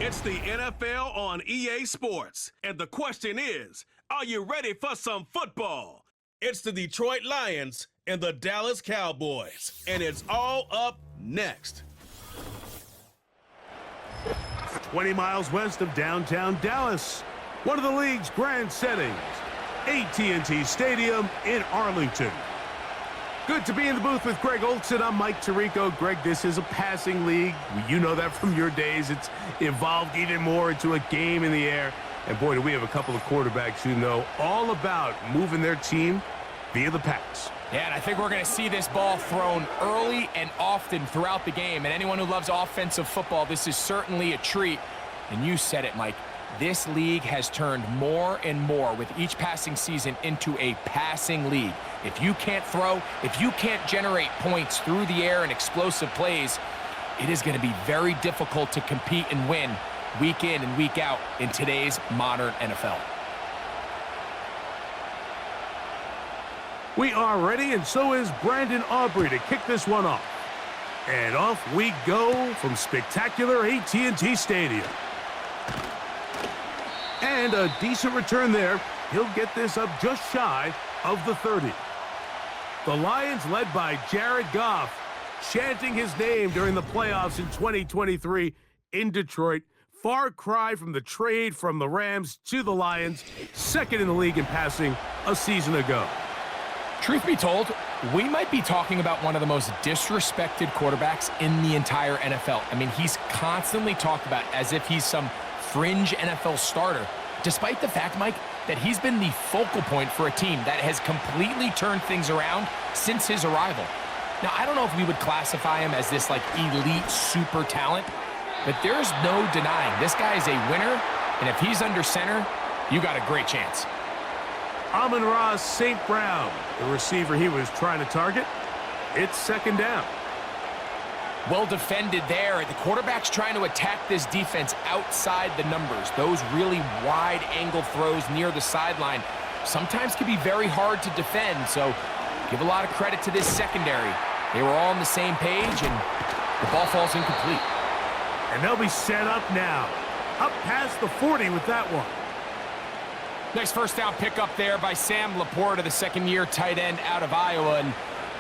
It's the NFL on EA Sports, and the question is, are you ready for some football? It's the Detroit Lions and the Dallas Cowboys, and it's all up next. 20 miles west of downtown Dallas, one of the league's grand settings, AT&T Stadium in Arlington. Good to be in the booth with Greg Olson. I'm Mike Tirico. Greg, this is a passing league. You know that from your days. It's evolved even more into a game in the air. And boy, do we have a couple of quarterbacks who know all about moving their team via the pass. Yeah, and I think we're going to see this ball thrown early and often throughout the game. And anyone who loves offensive football, this is certainly a treat. And you said it, Mike. This league has turned more and more with each passing season into a passing league. If you can't throw, if you can't generate points through the air and explosive plays, it is going to be very difficult to compete and win week in and week out in today's modern NFL. We are ready, and so is Brandon Aubrey to kick this one off. And off we go from spectacular AT&T Stadium. And a decent return there. He'll get this up just shy of the 30. The Lions, led by Jared Goff, chanting his name during the playoffs in 2023 in Detroit. Far cry from the trade from the Rams to the Lions, second in the league in passing a season ago. Truth be told, we might be talking about one of the most disrespected quarterbacks in the entire NFL. I mean, he's constantly talked about as if he's some fringe NFL starter, despite the fact, Mike, that he's been the focal point for a team that has completely turned things around since his arrival. Now, I don't know if we would classify him as this, like, elite super talent, but there's no denying this guy is a winner, and if he's under center, you got a great chance. Amon-Ra St. Brown, the receiver he was trying to target. It's second down. Well defended there. The quarterback's trying to attack this defense outside the numbers. Those really wide angle throws near the sideline sometimes can be very hard to defend, so give a lot of credit to this secondary. They were all on the same page, and the ball falls incomplete. And they'll be set up now. Up past the 40 with that one. Nice first down pickup there by Sam Laporta, the second-year tight end out of Iowa. And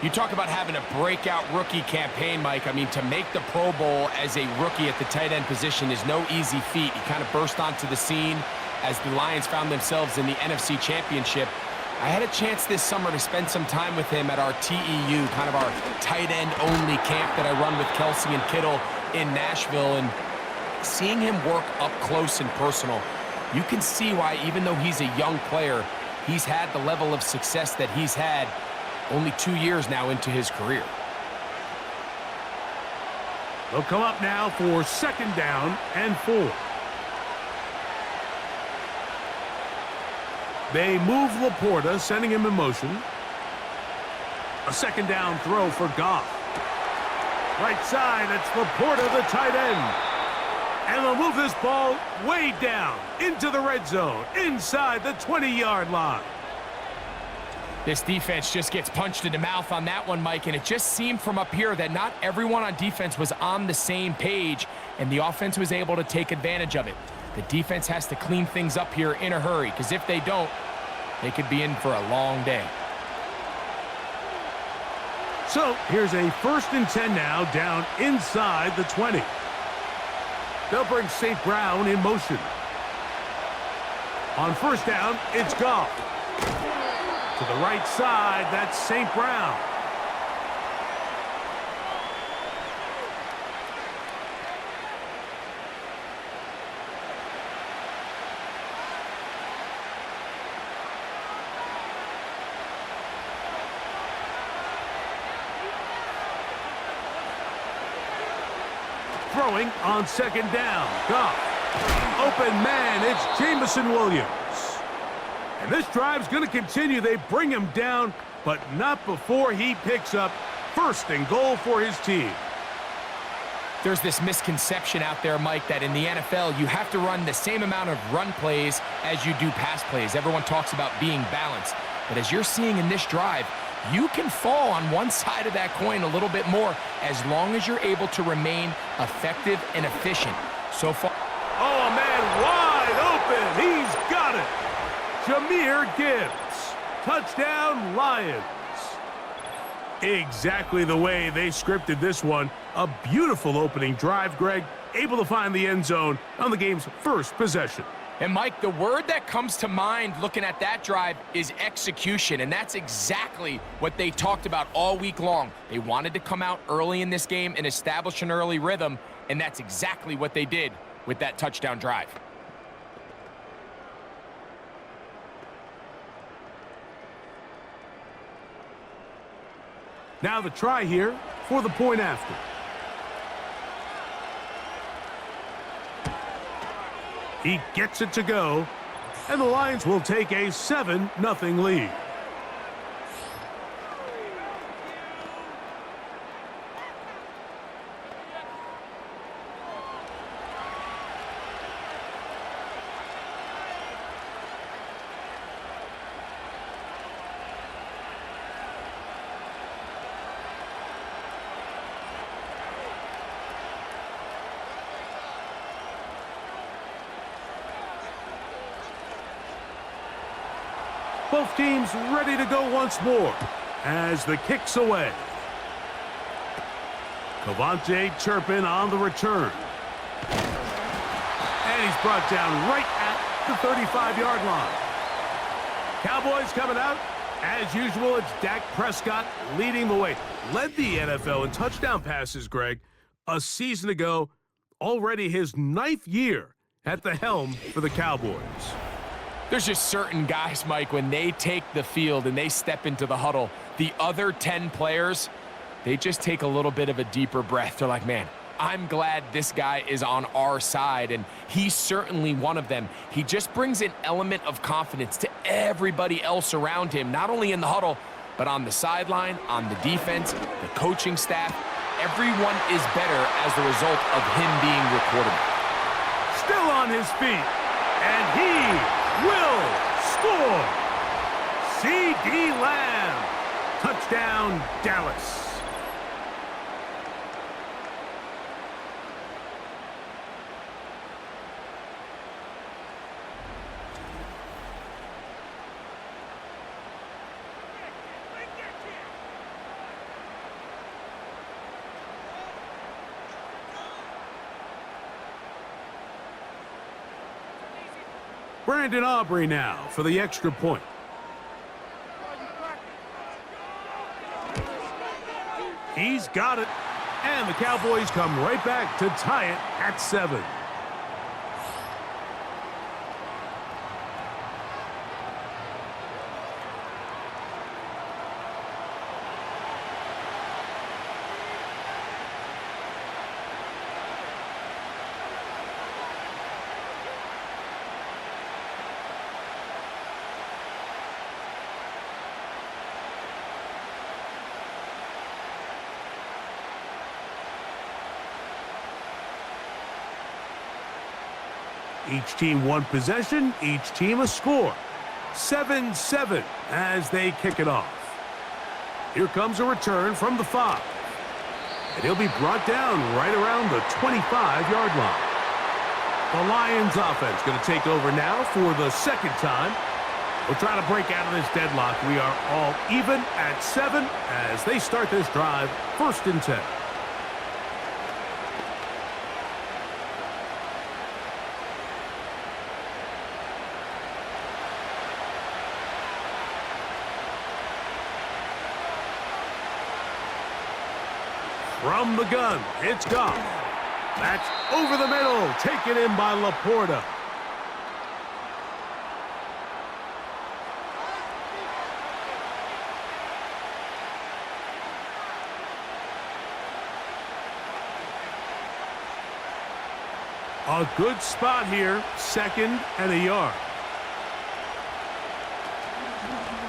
you talk about having a breakout rookie campaign, Mike. I mean, to make the Pro Bowl as a rookie at the tight end position is no easy feat. He kind of burst onto the scene as the Lions found themselves in the NFC Championship. I had a chance this summer to spend some time with him at our TEU, kind of our tight end-only camp that I run with Kelsey and Kittle in Nashville. And seeing him work up close and personal, you can see why, even though he's a young player, he's had the level of success that he's had only 2 years now into his career. They'll come up now for second down and 4. They move Laporta, sending him in motion. A second down throw for Goff. Right side, it's Laporta, the tight end. And they'll move this ball way down into the red zone, inside the 20-yard line. This defense just gets punched in the mouth on that one, Mike, and it just seemed from up here that not everyone on defense was on the same page, and the offense was able to take advantage of it. The defense has to clean things up here in a hurry, because if they don't, they could be in for a long day. So here's a 1st and 10 now, down inside the 20. They'll bring St. Brown in motion. On first down, it's Goff. To the right side, that's St. Brown. Throwing on second down. Goff. Open man, it's Jameson Williams. And this drive's going to continue. They bring him down, but not before he picks up 1st and goal for his team. There's this misconception out there, Mike, that in the NFL, you have to run the same amount of run plays as you do pass plays. Everyone talks about being balanced. But as you're seeing in this drive, you can fall on one side of that coin a little bit more as long as you're able to remain effective and efficient. So far, Oh, a man wide open. He's got it. Jahmyr Gibbs. Touchdown, Lions. Exactly the way they scripted this one. A beautiful opening drive, Greg. Able to find the end zone on the game's first possession. And Mike, the word that comes to mind looking at that drive is execution, and that's exactly what they talked about all week long. They wanted to come out early in this game and establish an early rhythm, and that's exactly what they did with that touchdown drive. Now the try here for the point after. He gets it to go, and the Lions will take a 7-0 lead. Both teams ready to go once more as the kick's away. Cavante Turpin on the return. And he's brought down right at the 35-yard line. Cowboys coming out. As usual, it's Dak Prescott leading the way. Led the NFL in touchdown passes, Greg, a season ago. Already his 9th year at the helm for the Cowboys. There's just certain guys, Mike, when they take the field and they step into the huddle, the other 10 players, they just take a little bit of a deeper breath. They're like, man, I'm glad this guy is on our side, and he's certainly one of them. He just brings an element of confidence to everybody else around him, not only in the huddle, but on the sideline, on the defense, the coaching staff. Everyone is better as the result of him being your quarterback. Still on his feet, and he will score. C.D. Lamb. Touchdown, Dallas. Brandon Aubrey now for the extra point. He's got it. And the Cowboys come right back to tie it at 7. Each team one possession, each team a score. 7-7 as they kick it off. Here comes a return from the 5. And he'll be brought down right around the 25-yard line. The Lions offense going to take over now for the second time. We'll try to break out of this deadlock. We are all even at 7 as they start this drive, 1st and 10. From the gun, it's gone. That's over the middle, taken in by Laporta. A good spot here, 2nd and a yard.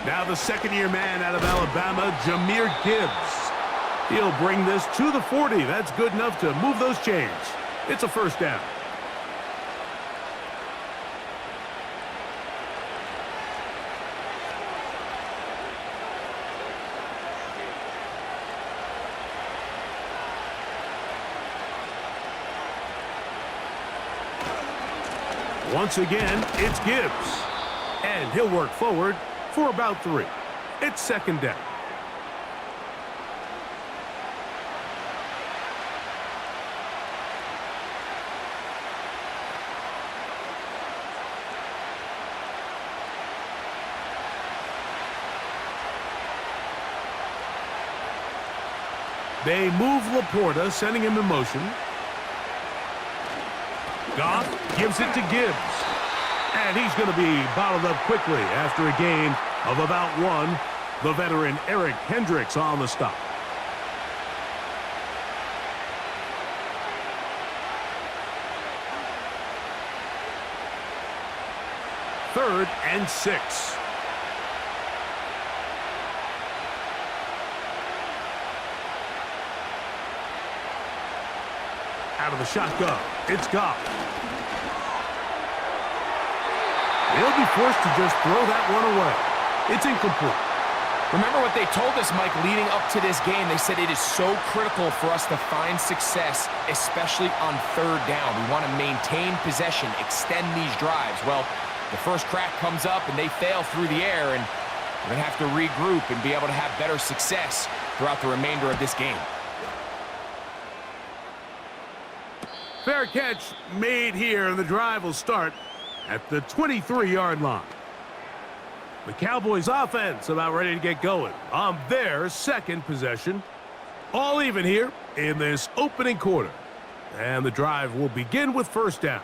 Now the second-year man out of Alabama, Jahmyr Gibbs. He'll bring this to the 40. That's good enough to move those chains. It's a 1st down. Once again, it's Gibbs. And he'll work forward for about 3. It's second down. They move Laporta, sending him in motion. Goff gives it to Gibbs. And he's going to be bottled up quickly after a gain of about 1. The veteran Eric Hendricks on the stop. Third and 6. Out of the shotgun, it's Goff. They'll be forced to just throw that one away. It's incomplete. Remember what they told us, Mike, leading up to this game. They said it is so critical for us to find success, especially on third down. We want to maintain possession, extend these drives. Well, the first crack comes up and they fail through the air, and we're going to have to regroup and be able to have better success throughout the remainder of this game. Fair catch made here, and the drive will start at the 23-yard line. The Cowboys offense about ready to get going on their second possession. All even here in this opening quarter. And the drive will begin with first down.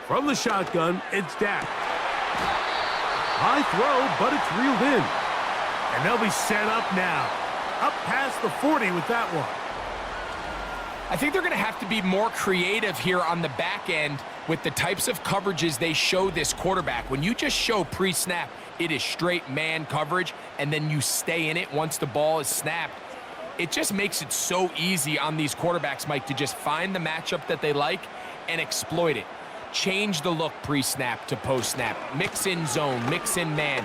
From the shotgun, it's Dak. High throw, but it's reeled in. And they'll be set up now. Up past the 40 with that one. I think they're going to have to be more creative here on the back end with the types of coverages they show this quarterback. When you just show pre-snap, it is straight man coverage, and then you stay in it once the ball is snapped. It just makes it so easy on these quarterbacks, Mike, to just find the matchup that they like and exploit it. Change the look pre-snap to post-snap. Mix in zone, mix in man.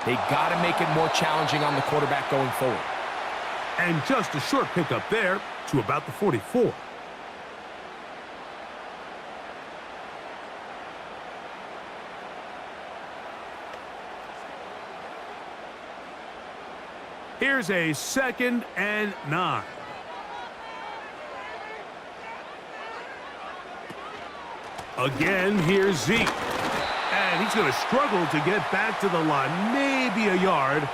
They got to make it more challenging on the quarterback going forward. And just a short pickup there to about the 44. Here's a 2nd and 9. Again, here's Zeke. And he's going to struggle to get back to the line, maybe a yard.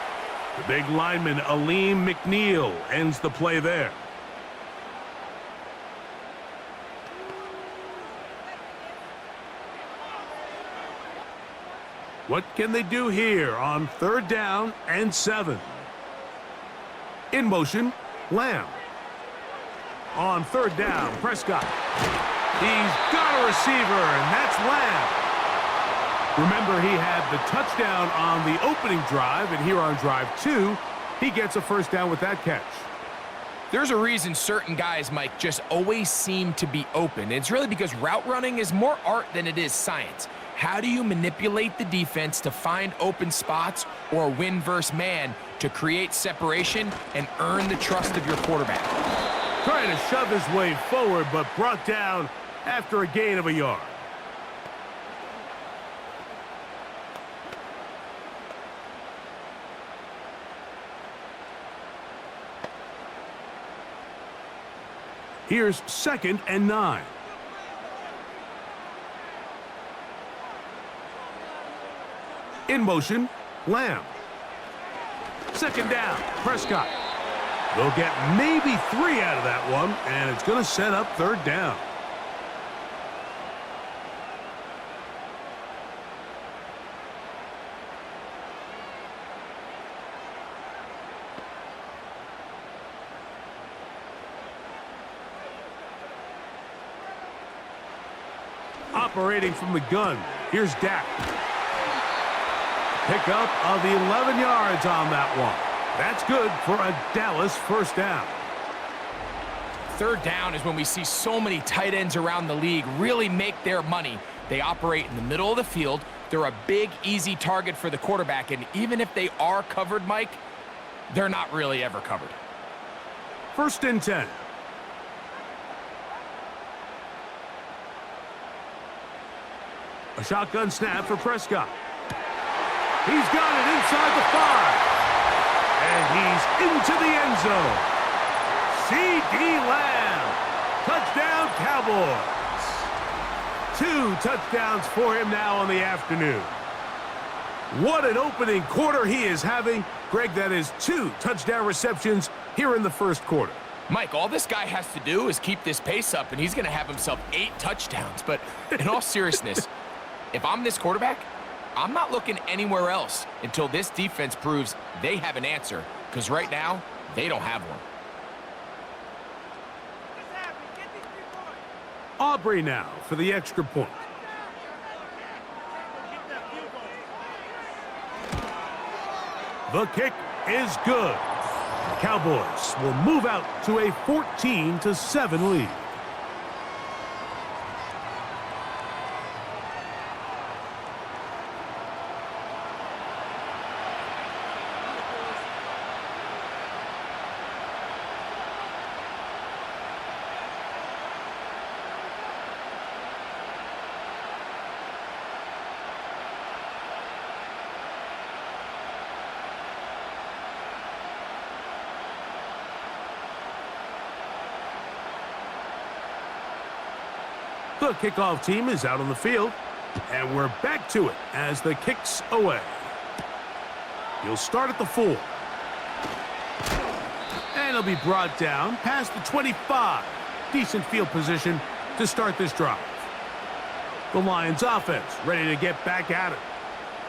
The big lineman, Aleem McNeil, ends the play there. What can they do here on 3rd down and 7? In motion, Lamb. On 3rd down, Prescott. He's got a receiver, and that's Lamb. Remember, he had the touchdown on the opening drive, and here on drive 2, he gets a first down with that catch. There's a reason certain guys, Mike, just always seem to be open. It's really because route running is more art than it is science. How do you manipulate the defense to find open spots or win versus man to create separation and earn the trust of your quarterback? Trying to shove his way forward, but brought down after a gain of a yard. Here's 2nd and 9. In motion, Lamb. 2nd down, Prescott. They'll get maybe 3 out of that one, and it's going to set up 3rd down. Operating from the gun, here's Dak. Pickup of 11 yards on that one. That's good for a Dallas first down. 3rd down is when we see so many tight ends around the league really make their money They operate in the middle of the field. They're a big, easy target for the quarterback, and even if they are covered, Mike, they're not really ever covered. 1st and 10. A shotgun snap for Prescott. He's got it inside the 5. And he's into the end zone. C.D. Lamb. Touchdown, Cowboys. 2 touchdowns for him now on the afternoon. What an opening quarter he is having. Greg, that is 2 touchdown receptions here in the 1st quarter. Mike, all this guy has to do is keep this pace up, and he's going to have himself 8 touchdowns. But in all seriousness, if I'm this quarterback, I'm not looking anywhere else until this defense proves they have an answer, because right now, they don't have one. Aubrey now for the extra point. The kick is good. The Cowboys will move out to a 14-7 lead. The kickoff team is out on the field, and we're back to it as the kick's away. He'll start at the 4. And he'll be brought down past the 25. Decent field position to start this drive. The Lions offense ready to get back at it.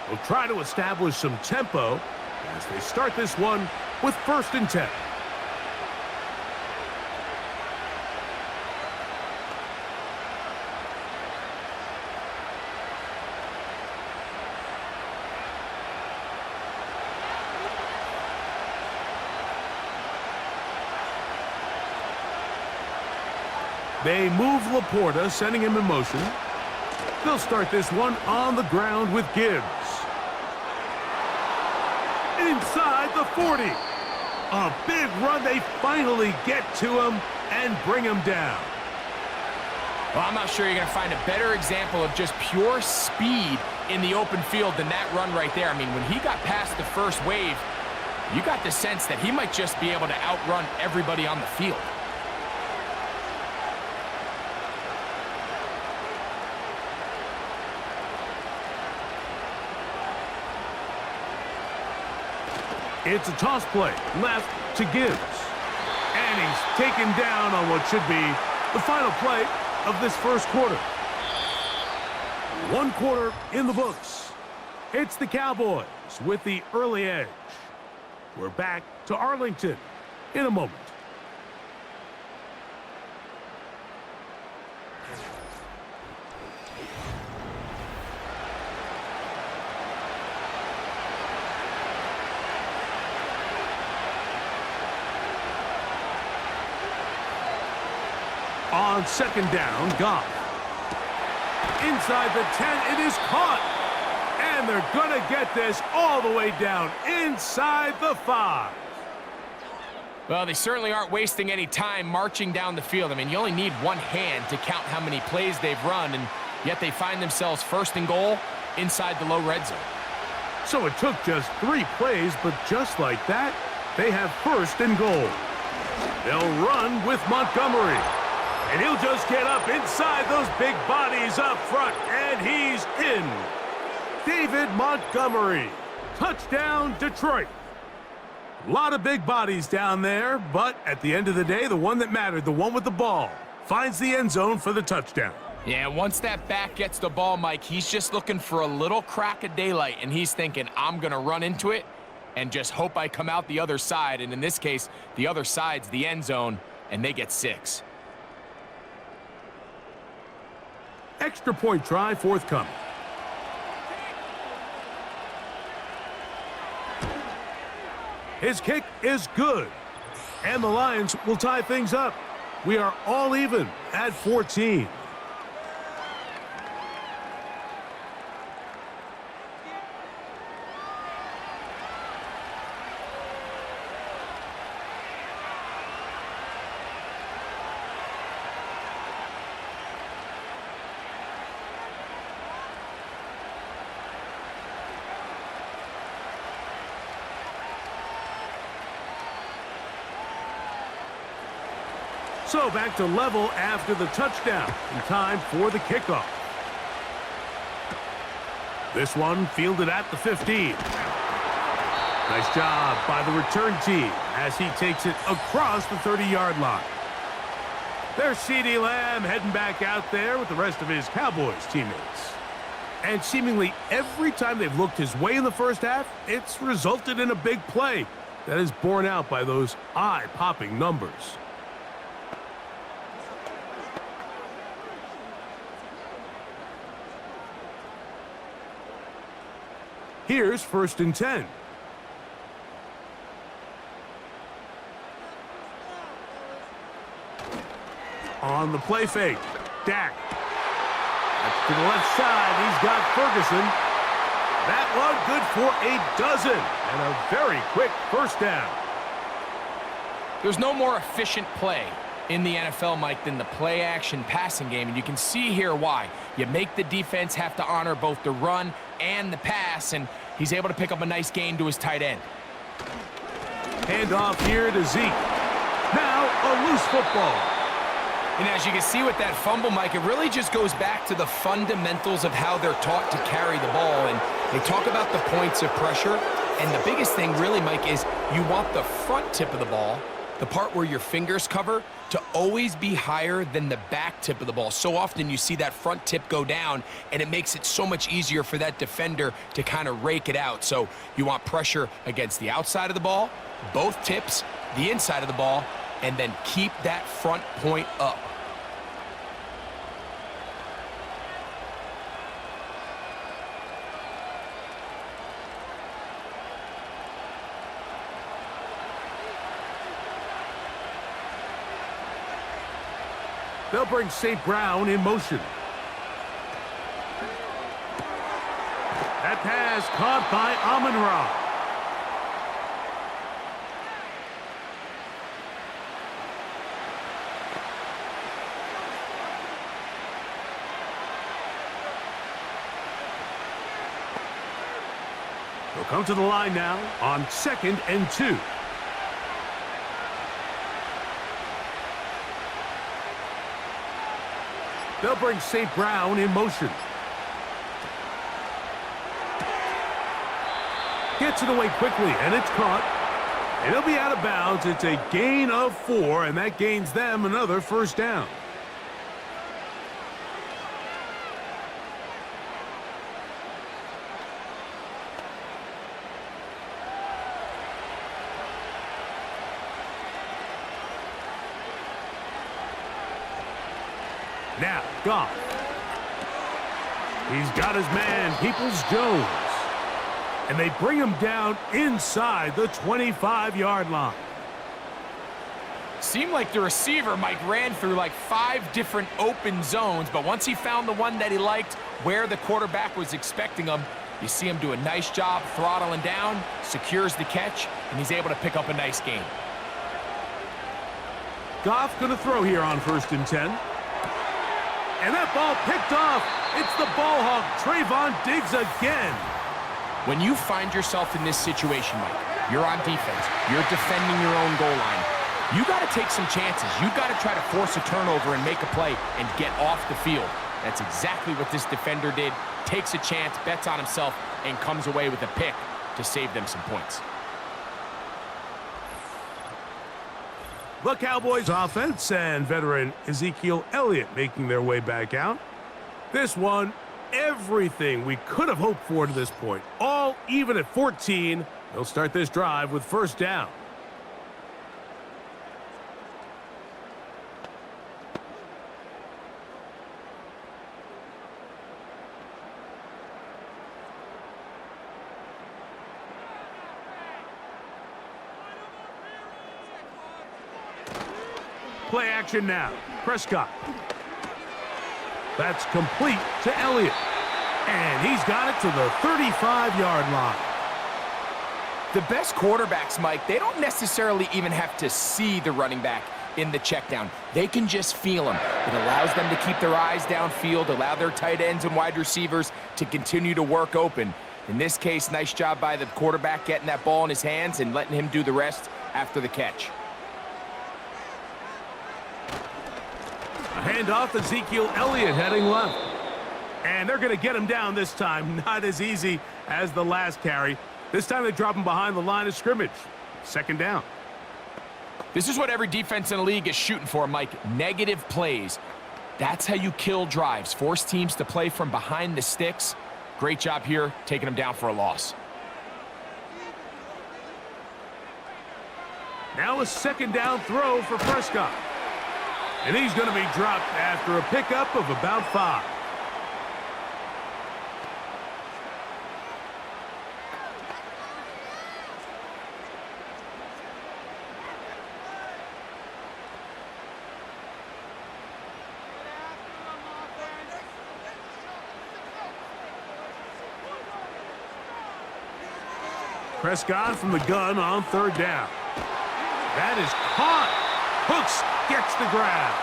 They'll try to establish some tempo as they start this one with 1st and 10. They move Laporta, sending him in motion. They'll start this one on the ground with Gibbs. Inside the 40. A big run. They finally get to him and bring him down. Well, I'm not sure you're going to find a better example of just pure speed in the open field than that run right there. I mean, when he got past the first wave, you got the sense that he might just be able to outrun everybody on the field. It's a toss play, left to Gibbs. And he's taken down on what should be the final play of this 1st quarter. 1 quarter in the books. It's the Cowboys with the early edge. We're back to Arlington in a moment. On 2nd down, Goff. Inside the 10, it is caught. And they're going to get this all the way down inside the 5. Well, they certainly aren't wasting any time marching down the field. I mean, you only need one hand to count how many plays they've run, and yet they find themselves 1st and goal inside the low red zone. So it took just 3 plays, but just like that, they have 1st and goal. They'll run with Montgomery. And he'll just get up inside those big bodies up front, and he's in. David Montgomery. Touchdown, Detroit. A lot of big bodies down there, but at the end of the day, the one that mattered, the one with the ball, finds the end zone for the touchdown. Yeah, once that back gets the ball, Mike, he's just looking for a little crack of daylight, and he's thinking, I'm going to run into it and just hope I come out the other side. And in this case, the other side's the end zone, and they get 6. Extra point try forthcoming. His kick is good. And the Lions will tie things up. We are all even at 14. So back to level after the touchdown, and time for the kickoff. This one fielded at the 15. Nice job by the return team as he takes it across the 30-yard line. There's CeeDee Lamb heading back out there with the rest of his Cowboys teammates. And seemingly every time they've looked his way in the first half, it's resulted in a big play that is borne out by those eye-popping numbers. Here's 1st and 10. On the play fake, Dak. That's to the left side, he's got Ferguson. That one good for a dozen, and a very quick first down. There's no more efficient play in the NFL, Mike, than the play-action passing game, and you can see here why. You make the defense have to honor both the run and the pass, and he's able to pick up a nice gain to his tight end. Handoff here to Zeke. Now a loose football. And as you can see with that fumble, Mike, it really just goes back to the fundamentals of how they're taught to carry the ball. And they talk about the points of pressure. And the biggest thing really, Mike, is you want the front tip of the ball, the part where your fingers cover, to always be higher than the back tip of the ball. So often you see that front tip go down, and it makes it so much easier for that defender to kind of rake it out. So you want pressure against the outside of the ball, both tips, the inside of the ball, and then keep that front point up. They'll bring St. Brown in motion. That pass caught by Amon-Ra. They'll come to the line now on 2nd and 2. They'll bring St. Brown in motion. Gets it away quickly, and it's caught. And he'll be out of bounds. It's a gain of 4, and that gains them another first down. Now, Goff. He's got his man, Peoples-Jones. And they bring him down inside the 25-yard line. Seemed like the receiver, Mike, ran through like 5 different open zones, but once he found the one that he liked, where the quarterback was expecting him, you see him do a nice job throttling down, secures the catch, and he's able to pick up a nice gain. Goff going to throw here on 1st and 10. And that ball picked off. It's the ball hawk, Trayvon Diggs again. When you find yourself in this situation, Mike, you're on defense, you're defending your own goal line, you got to take some chances. You got to try to force a turnover and make a play and get off the field. That's exactly what this defender did. Takes a chance, bets on himself, and comes away with a pick to save them some points. The Cowboys offense and veteran Ezekiel Elliott making their way back out. This one, everything we could have hoped for to this point. All even at 14. They'll start this drive with first down. Play action now. Prescott. That's complete to Elliott. And he's got it to the 35-yard line. The best quarterbacks, Mike, they don't necessarily even have to see the running back in the check down. They can just feel him. It allows them to keep their eyes downfield, allow their tight ends and wide receivers to continue to work open. In this case, nice job by the quarterback getting that ball in his hands and letting him do the rest after the catch. Handoff, Ezekiel Elliott heading left. And they're going to get him down this time. Not as easy as the last carry. This time they drop him behind the line of scrimmage. Second down. This is what every defense in the league is shooting for, Mike. Negative plays. That's how you kill drives. Force teams to play from behind the sticks. Great job here, taking them down for a loss. Now a second down throw for Prescott. And he's going to be dropped after a pickup of about 5. Prescott from the gun on third down. That is caught. Hooks gets the grab.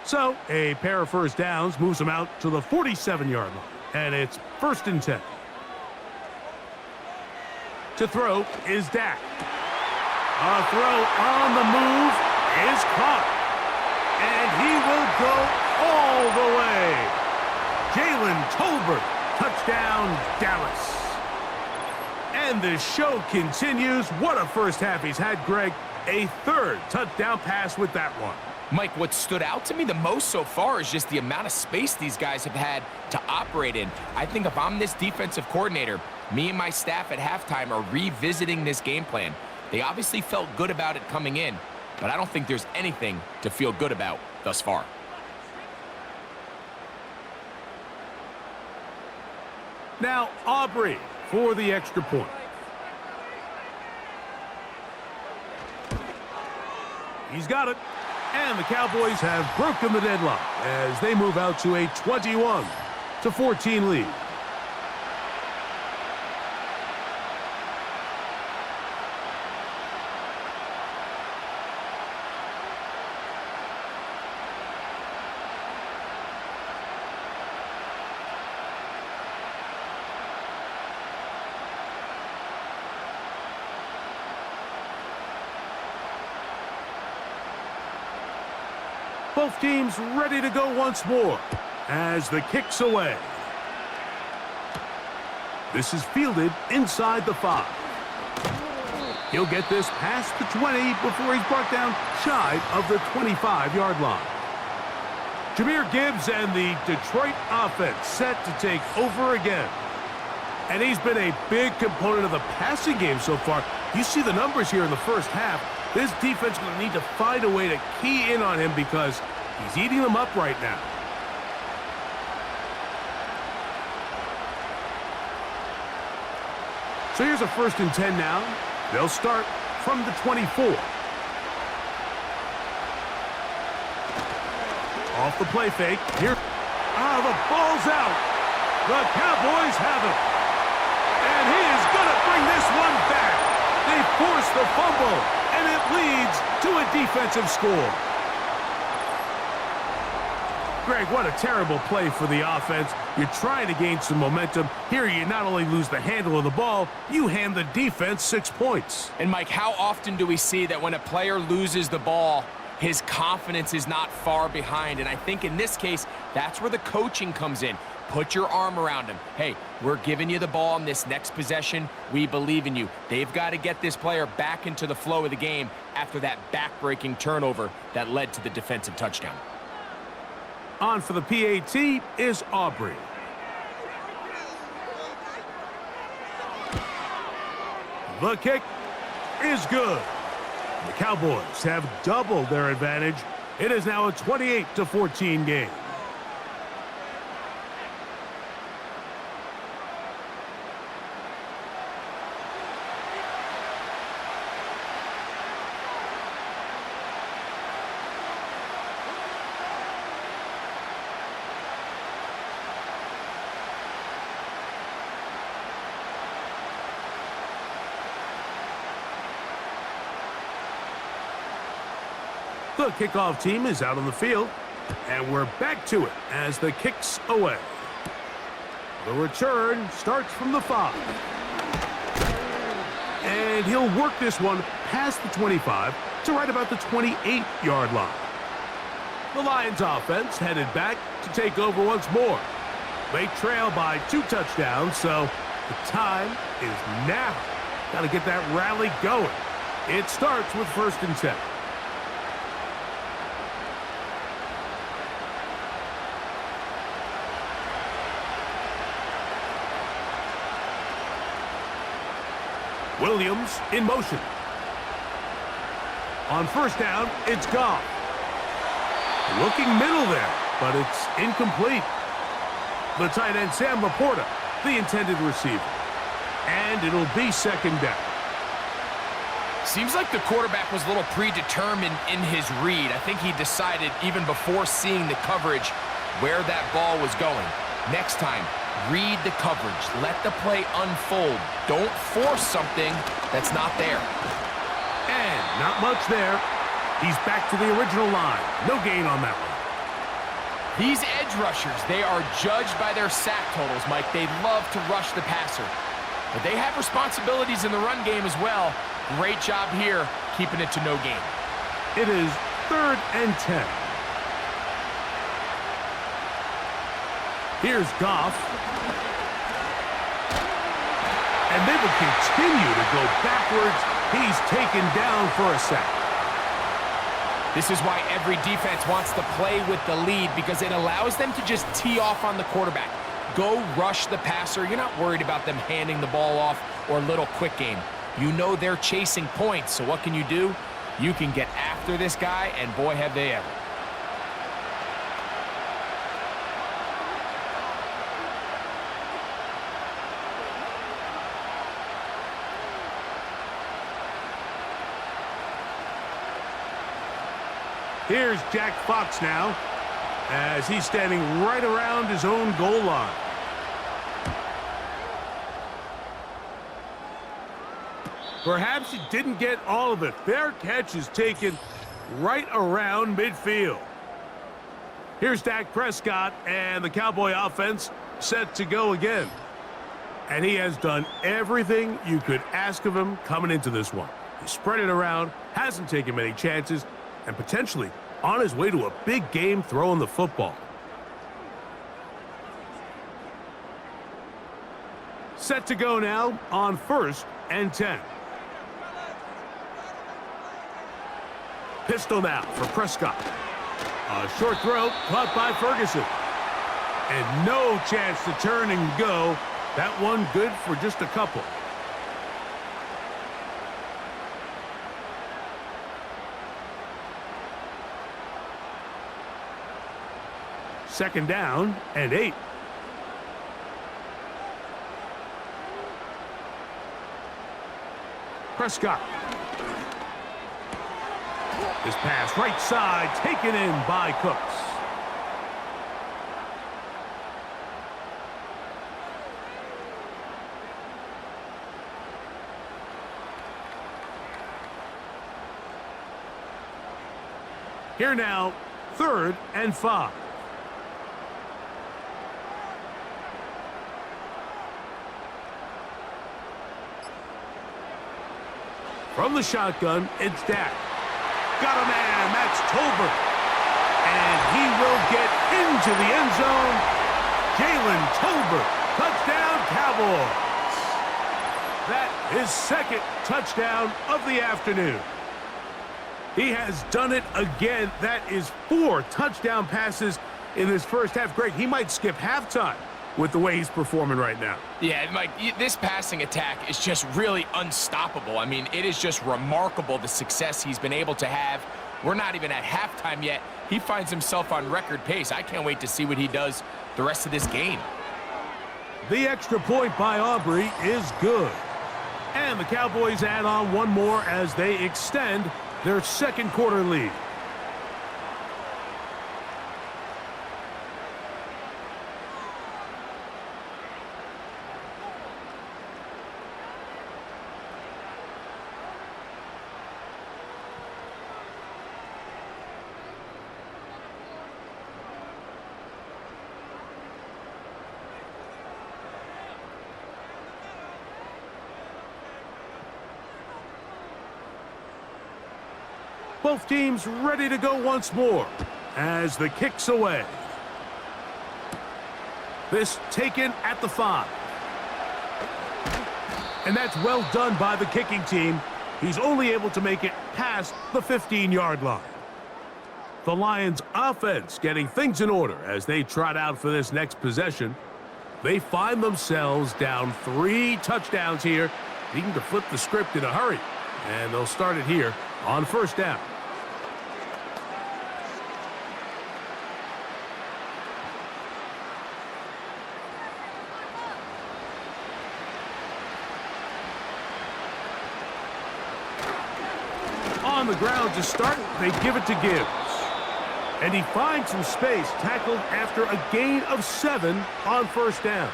So, a pair of first downs moves them out to the 47-yard line. And it's 1st and 10. To throw is Dak. A throw on the move is caught. And he will go all the way. Jalen Tolbert, touchdown, Dallas. And the show continues. What a first half he's had, Greg. A 3rd touchdown pass with that one. Mike, what stood out to me the most so far is just the amount of space these guys have had to operate in. I think if I'm this defensive coordinator, me and my staff at halftime are revisiting this game plan. They obviously felt good about it coming in, but I don't think there's anything to feel good about thus far. Now, Aubrey for the extra point. He's got it. And the Cowboys have broken the deadlock as they move out to a 21-14 lead. Both teams ready to go once more as the kick's away. This is fielded inside the 5. He'll get this past the 20 before he's brought down shy of the 25-yard line. Jahmyr Gibbs and the Detroit offense set to take over again. And he's been a big component of the passing game so far. You see the numbers here in the first half. This defense will need to find a way to key in on him because he's eating them up right now. So here's a 1st and 10 now. They'll start from the 24. Off the play fake. Here. The ball's out. The Cowboys have it. And he is going to bring this one back. They force the fumble. And it leads to a defensive score. Greg, what a terrible play for the offense. You're trying to gain some momentum. Here you not only lose the handle of the ball, you hand the defense 6 points. And Mike, how often do we see that when a player loses the ball, his confidence is not far behind? And I think in this case, that's where the coaching comes in. Put your arm around him. Hey, we're giving you the ball in this next possession. We believe in you. They've got to get this player back into the flow of the game after that back-breaking turnover that led to the defensive touchdown. On for the PAT is Aubrey. The kick is good. The Cowboys have doubled their advantage. It is now a 28-14 game. The kickoff team is out on the field. And we're back to it as the kick's away. The return starts from the 5. And he'll work this one past the 25 to right about the 28-yard line. The Lions offense headed back to take over once more. They trail by 2 touchdowns, so the time is now. Got to get that rally going. It starts with 1st and 10. Williams in motion. On 1st down, it's Goff. Looking middle there, but it's incomplete. The tight end, Sam Laporta, the intended receiver. And it'll be 2nd down. Seems like the quarterback was a little predetermined in his read. I think he decided even before seeing the coverage where that ball was going. Next time, read the coverage. Let the play unfold. Don't force something that's not there. And not much there. He's back to the original line. No gain on that one. These edge rushers, they are judged by their sack totals, Mike. They love to rush the passer. But they have responsibilities in the run game as well. Great job here, keeping it to no gain. It is 3rd and 10. Here's Goff. And they will continue to go backwards. He's taken down for a sack. This is why every defense wants to play with the lead, because it allows them to just tee off on the quarterback. Go rush the passer. You're not worried about them handing the ball off or a little quick game. You know they're chasing points, so what can you do? You can get after this guy, and boy, have they ever. Here's Jack Fox now, as he's standing right around his own goal line. Perhaps he didn't get all of it. Their catch is taken right around midfield. Here's Dak Prescott, and the Cowboy offense set to go again. And he has done everything you could ask of him coming into this one. He spread it around, hasn't taken many chances, and potentially on his way to a big game throwing the football. Set to go now on 1st and 10. Pistol now for Prescott. A short throw caught by Ferguson. And no chance to turn and go. That one good for just a couple. Second down and 8. Prescott. This pass right side taken in by Cooks. Here now, 3rd and 5. From the shotgun, it's Dak. Got a man, that's Tolbert. And he will get into the end zone. Jalen Tolbert, touchdown Cowboys. That is 2nd touchdown of the afternoon. He has done it again. That is 4 touchdown passes in this first half. Greg, he might skip halftime with the way he's performing right now. Yeah, Mike, this passing attack is just really unstoppable. I mean, it is just remarkable the success he's been able to have. We're not even at halftime yet. He finds himself on record pace. I can't wait to see what he does the rest of this game. The extra point by Aubrey is good. And the Cowboys add on one more as they extend their 2nd quarter lead. Both teams ready to go once more as the kick's away. This taken at the 5. And that's well done by the kicking team. He's only able to make it past the 15-yard line. The Lions' offense getting things in order as they trot out for this next possession. They find themselves down 3 touchdowns here, needing to flip the script in a hurry. And they'll start it here on first down. On the ground to start, they give it to Gibbs. And he finds some space, tackled after a gain of 7 on first down.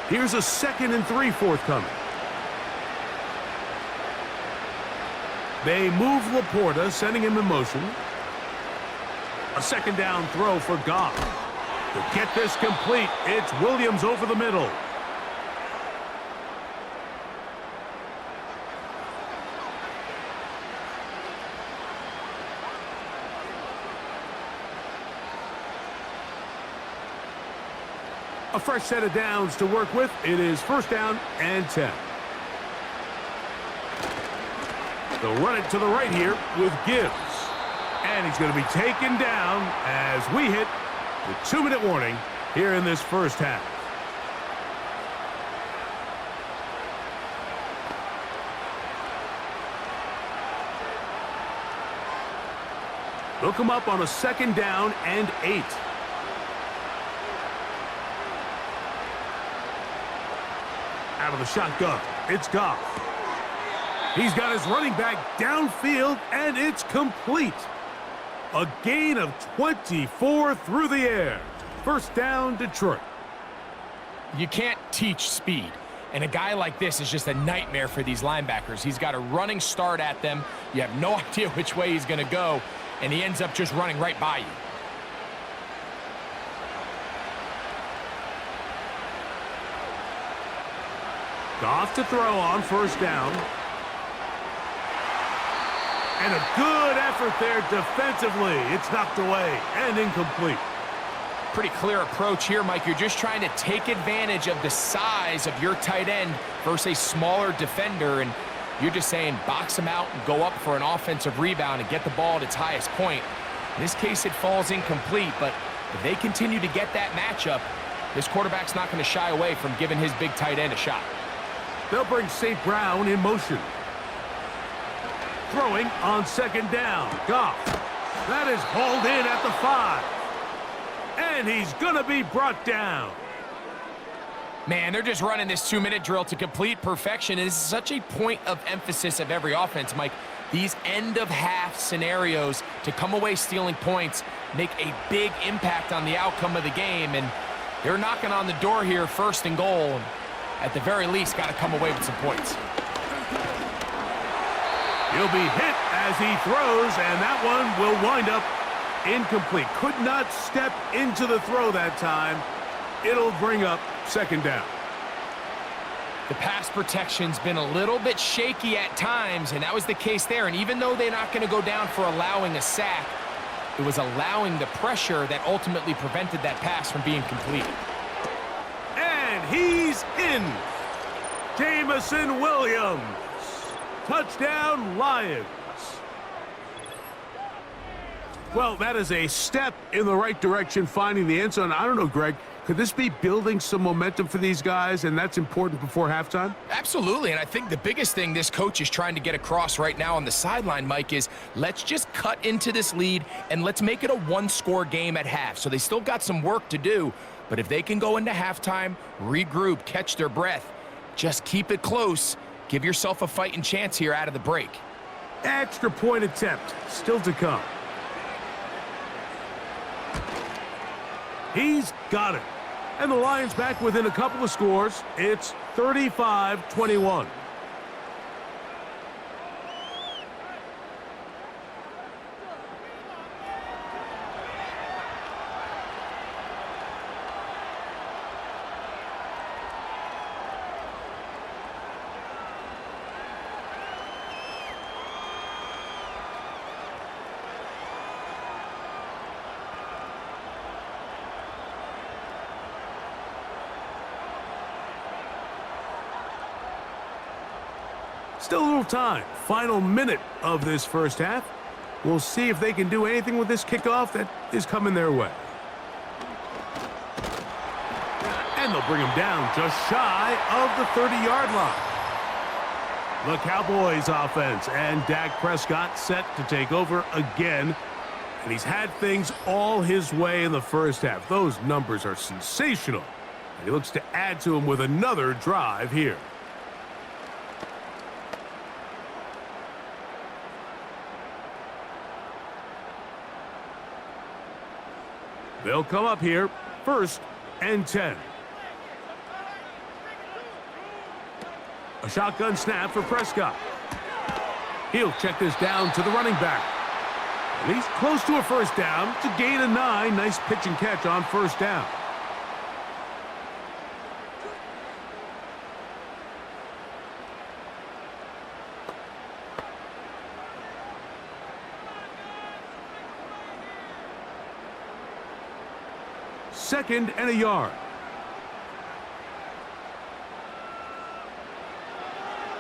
Here's a 2nd and 3 forthcoming. They move Laporta, sending him in motion. A 2nd down throw for Goff. To get this complete, it's Williams over the middle. A fresh set of downs to work with. It is first down and 10. They'll run it to the right here with Gibbs. And he's going to be taken down as we hit the 2-minute warning here in this first half. They'll come up on a 2nd down and 8. Out of the shotgun, it's Goff. He's got his running back downfield, and it's complete. A gain of 24 through the air. First down, Detroit. You can't teach speed, and a guy like this is just a nightmare for these linebackers. He's got a running start at them. You have no idea which way he's going to go, and he ends up just running right by you. Goff to throw on first down. And a good effort there defensively. It's knocked away and incomplete. Pretty clear approach here, Mike. You're just trying to take advantage of the size of your tight end versus a smaller defender, and you're just saying box him out and go up for an offensive rebound and get the ball at its highest point. In this case, it falls incomplete, but if they continue to get that matchup, this quarterback's not going to shy away from giving his big tight end a shot. They'll bring St. Brown in motion. Throwing on 2nd down. Goff. That is hauled in at the 5. And he's going to be brought down. Man, they're just running this 2-minute drill to complete perfection. And this is such a point of emphasis of every offense, Mike. These end-of-half scenarios to come away stealing points make a big impact on the outcome of the game. And they're knocking on the door here, 1st and goal. At the very least, got to come away with some points. He'll be hit as he throws, and that one will wind up incomplete. Could not step into the throw that time. It'll bring up 2nd down. The pass protection's been a little bit shaky at times, and that was the case there. And even though they're not going to go down for allowing a sack, it was allowing the pressure that ultimately prevented that pass from being completed. And he's in. Jamison Williams. Touchdown, Lions. Well, that is a step in the right direction, finding the end zone. I don't know, Greg, could this be building some momentum for these guys, and that's important before halftime? Absolutely, and I think the biggest thing this coach is trying to get across right now on the sideline, Mike, is let's just cut into this lead, and let's make it a 1-score game at half. So they still got some work to do, but if they can go into halftime, regroup, catch their breath, just keep it close, give yourself a fighting chance here out of the break. Extra point attempt still to come. He's got it. And the Lions back within a couple of scores. It's 35-21. Still a little time. Final minute of this first half. We'll see if they can do anything with this kickoff that is coming their way. And they'll bring him down just shy of the 30-yard line. The Cowboys offense and Dak Prescott set to take over again. And he's had things all his way in the first half. Those numbers are sensational. And he looks to add to them with another drive here. They'll come up here, 1st and 10. A shotgun snap for Prescott. He'll check this down to the running back. And he's close to a first down to gain a 9. Nice pitch and catch on first down. Second and a yard.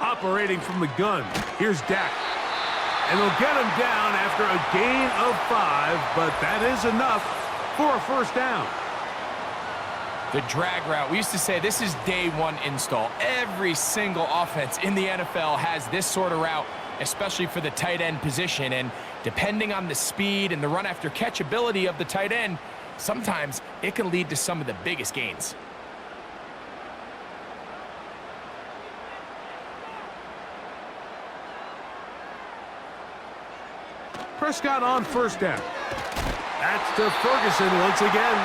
Operating from the gun, here's Dak. And they'll get him down after a gain of 5, but that is enough for a first down. The drag route, we used to say this is day one install. Every single offense in the NFL has this sort of route, especially for the tight end position. And depending on the speed and the run after catch ability of the tight end, sometimes it can lead to some of the biggest gains. Prescott on first down. That's to Ferguson once again.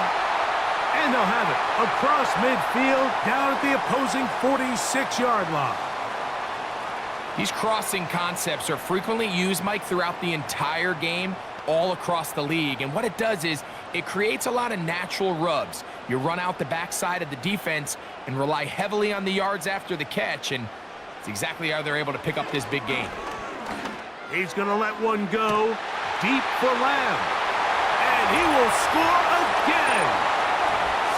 And they'll have it across midfield down at the opposing 46-yard line. These crossing concepts are frequently used, Mike, throughout the entire game, all across the league. And what it does is it creates a lot of natural rubs. You run out the backside of the defense and rely heavily on the yards after the catch, and it's exactly how they're able to pick up this big gain. He's going to let one go deep for Lamb. And he will score again.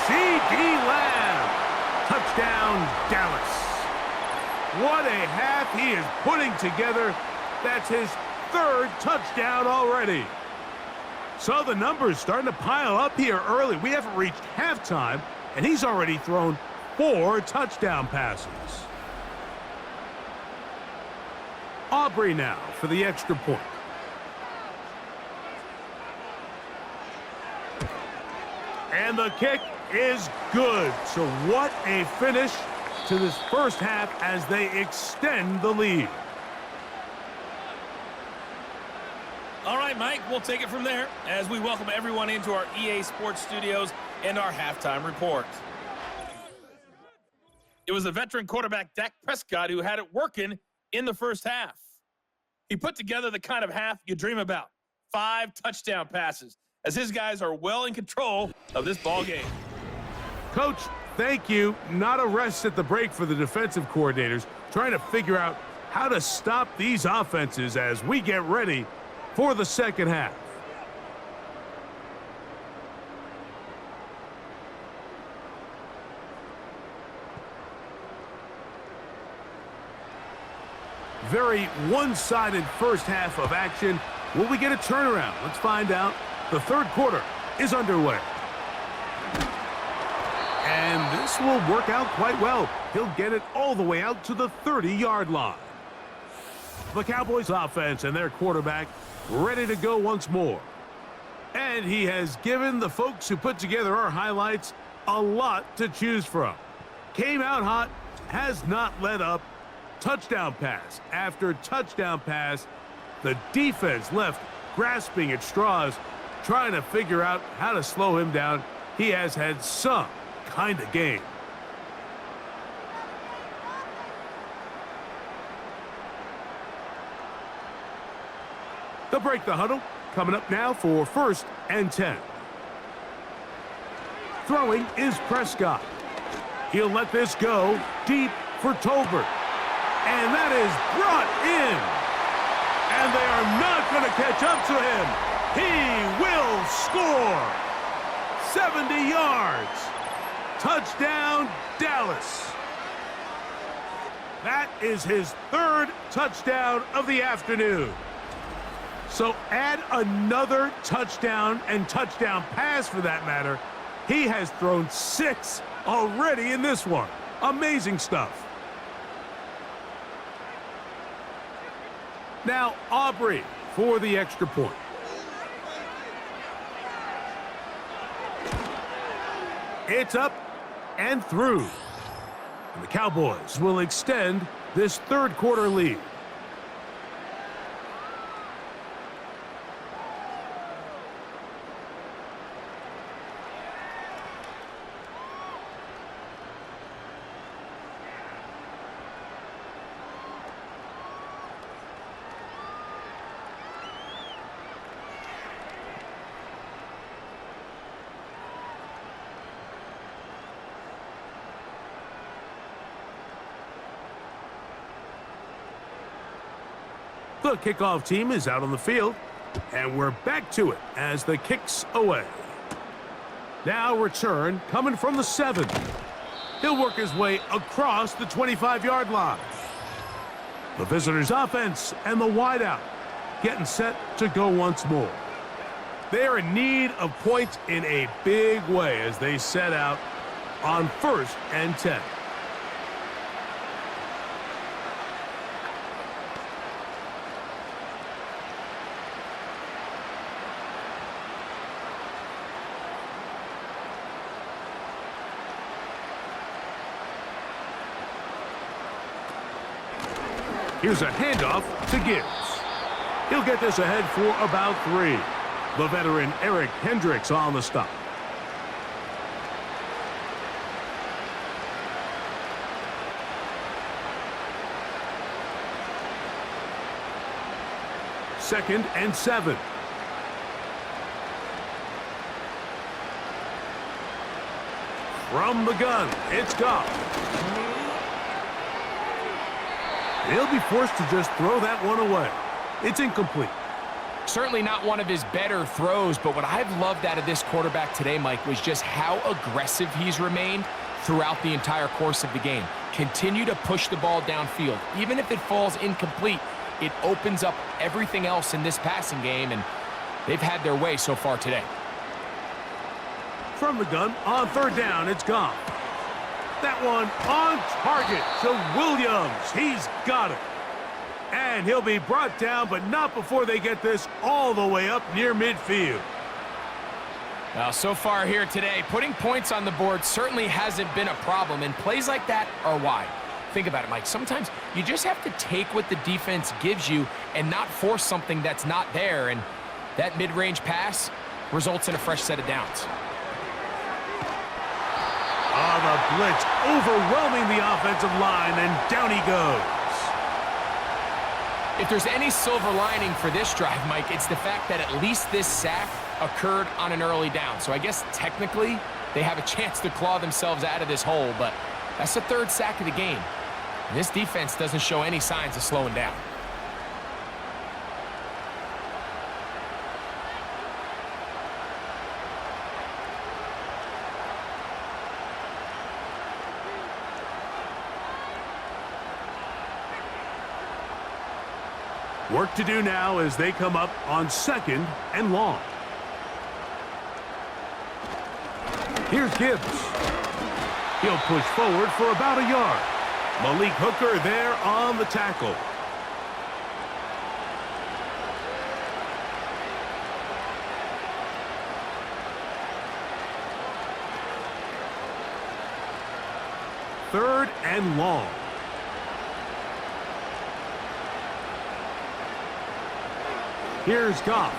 C.D. Lamb. Touchdown, Dallas. What a half he is putting together. That's his 3rd touchdown already. So the numbers starting to pile up here early. We haven't reached halftime, and he's already thrown 4 touchdown passes. Aubrey now for the extra point. And the kick is good. So what a finish to this first half as they extend the lead. All right, Mike, we'll take it from there as we welcome everyone into our EA Sports Studios and our halftime report. It was the veteran quarterback Dak Prescott who had it working in the first half. He put together the kind of half you dream about. 5 touchdown passes as his guys are well in control of this ball game. Coach, thank you. Not a rest at the break for the defensive coordinators, trying to figure out how to stop these offenses as we get ready for the second half. Very one-sided first half of action. Will we get a turnaround? Let's find out. The third quarter is underway. And this will work out quite well. He'll get it all the way out to the 30-yard line. The Cowboys offense and their quarterback ready to go once more. And he has given the folks who put together our highlights a lot to choose from. Came out hot, has not let up. Touchdown pass after touchdown pass. The defense left grasping at straws, trying to figure out how to slow him down. He has had some kind of game. They'll break the huddle. Coming up now for 1st and 10. Throwing is Prescott. He'll let this go deep for Tolbert. And that is brought in. And they are not going to catch up to him. He will score. 70 yards. Touchdown, Dallas. That is his third touchdown of the afternoon. So add another touchdown and touchdown pass for that matter. He has thrown 6 already in this one. Amazing stuff. Now Aubrey for the extra point. It's up and through. And the Cowboys will extend this third quarter lead. The kickoff team is out on the field, and we're back to it as the kick's away. Now return coming from the 7. He'll work his way across the 25-yard line. The visitors' offense and the wideout getting set to go once more. They're in need of points in a big way as they set out on 1st and 10. Here's a handoff to Gibbs. He'll get this ahead for about 3. The veteran Eric Hendricks on the stop. Second and 7. From the gun, it's Goff. He'll be forced to just throw that one away. It's incomplete. Certainly not one of his better throws, but what I've loved out of this quarterback today, Mike, was just how aggressive he's remained throughout the entire course of the game. Continue to push the ball downfield. Even if it falls incomplete, it opens up everything else in this passing game, and they've had their way so far today. From the gun, on 3rd down, it's Goff. That one on target to Williams. He's got it. And he'll be brought down, but not before they get this all the way up near midfield. Well, so far here today, putting points on the board certainly hasn't been a problem, and plays like that are why. Think about it, Mike. Sometimes you just have to take what the defense gives you and not force something that's not there, and that mid-range pass results in a fresh set of downs. The blitz overwhelming the offensive line, and down he goes. If there's any silver lining for this drive, Mike, it's the fact that at least this sack occurred on an early down. So I guess technically they have a chance to claw themselves out of this hole, but that's the 3rd sack of the game. And this defense doesn't show any signs of slowing down. Work to do now as they come up on 2nd and long. Here's Gibbs. He'll push forward for about a yard. Malik Hooker there on the tackle. Third and long. Here's Goff.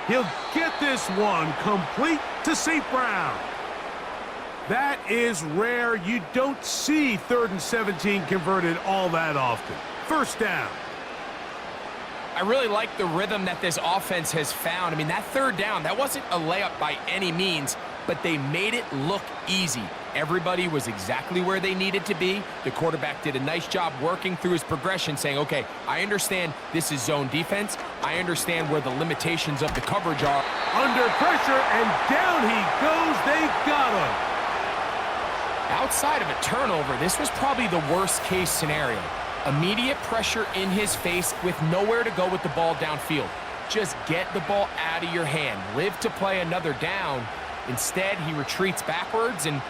He'll get this one complete to St. Brown. That is rare. You don't see 3rd and 17 converted all that often. 1st down. I really like the rhythm that this offense has found. I mean, that 3rd down, that wasn't a layup by any means, but they made it look easy. Everybody was exactly where they needed to be. The quarterback did a nice job working through his progression, saying, okay, I understand this is zone defense. I understand where the limitations of the coverage are. Under pressure, and down he goes. They got him. Outside of a turnover, this was probably the worst-case scenario. Immediate pressure in his face with nowhere to go with the ball downfield. Just get the ball out of your hand. Live to play another down. Instead, he retreats backwards and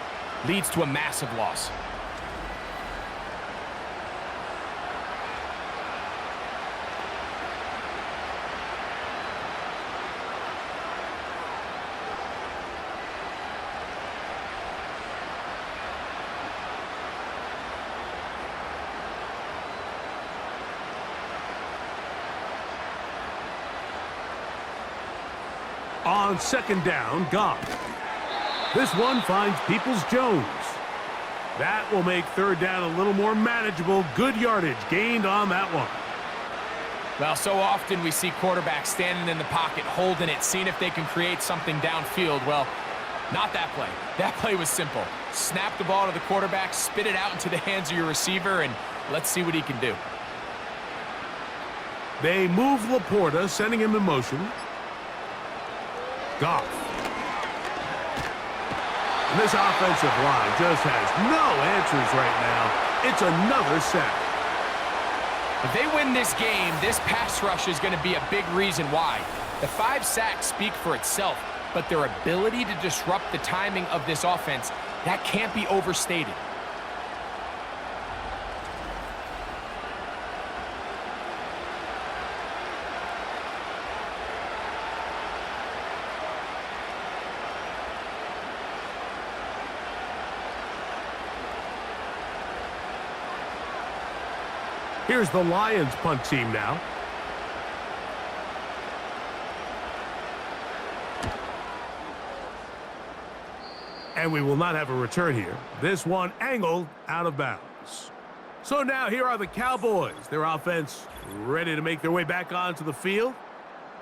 leads to a massive loss. On second down, Goff. This one finds Peoples-Jones. That will make third down a little more manageable. Good yardage gained on that one. Well, so often we see quarterbacks standing in the pocket, holding it, seeing if they can create something downfield. Well, not that play. That play was simple. Snap the ball to the quarterback, spit it out into the hands of your receiver, and let's see what he can do. They move Laporta, sending him in motion. Goff. And this offensive line just has no answers right now. It's another sack. If they win this game, this pass rush is going to be a big reason why. The 5 sacks speak for itself, but their ability to disrupt the timing of this offense, that can't be overstated. Here's the Lions punt team now. And we will not have a return here. This one angled out of bounds. So now here are the Cowboys. Their offense ready to make their way back onto the field.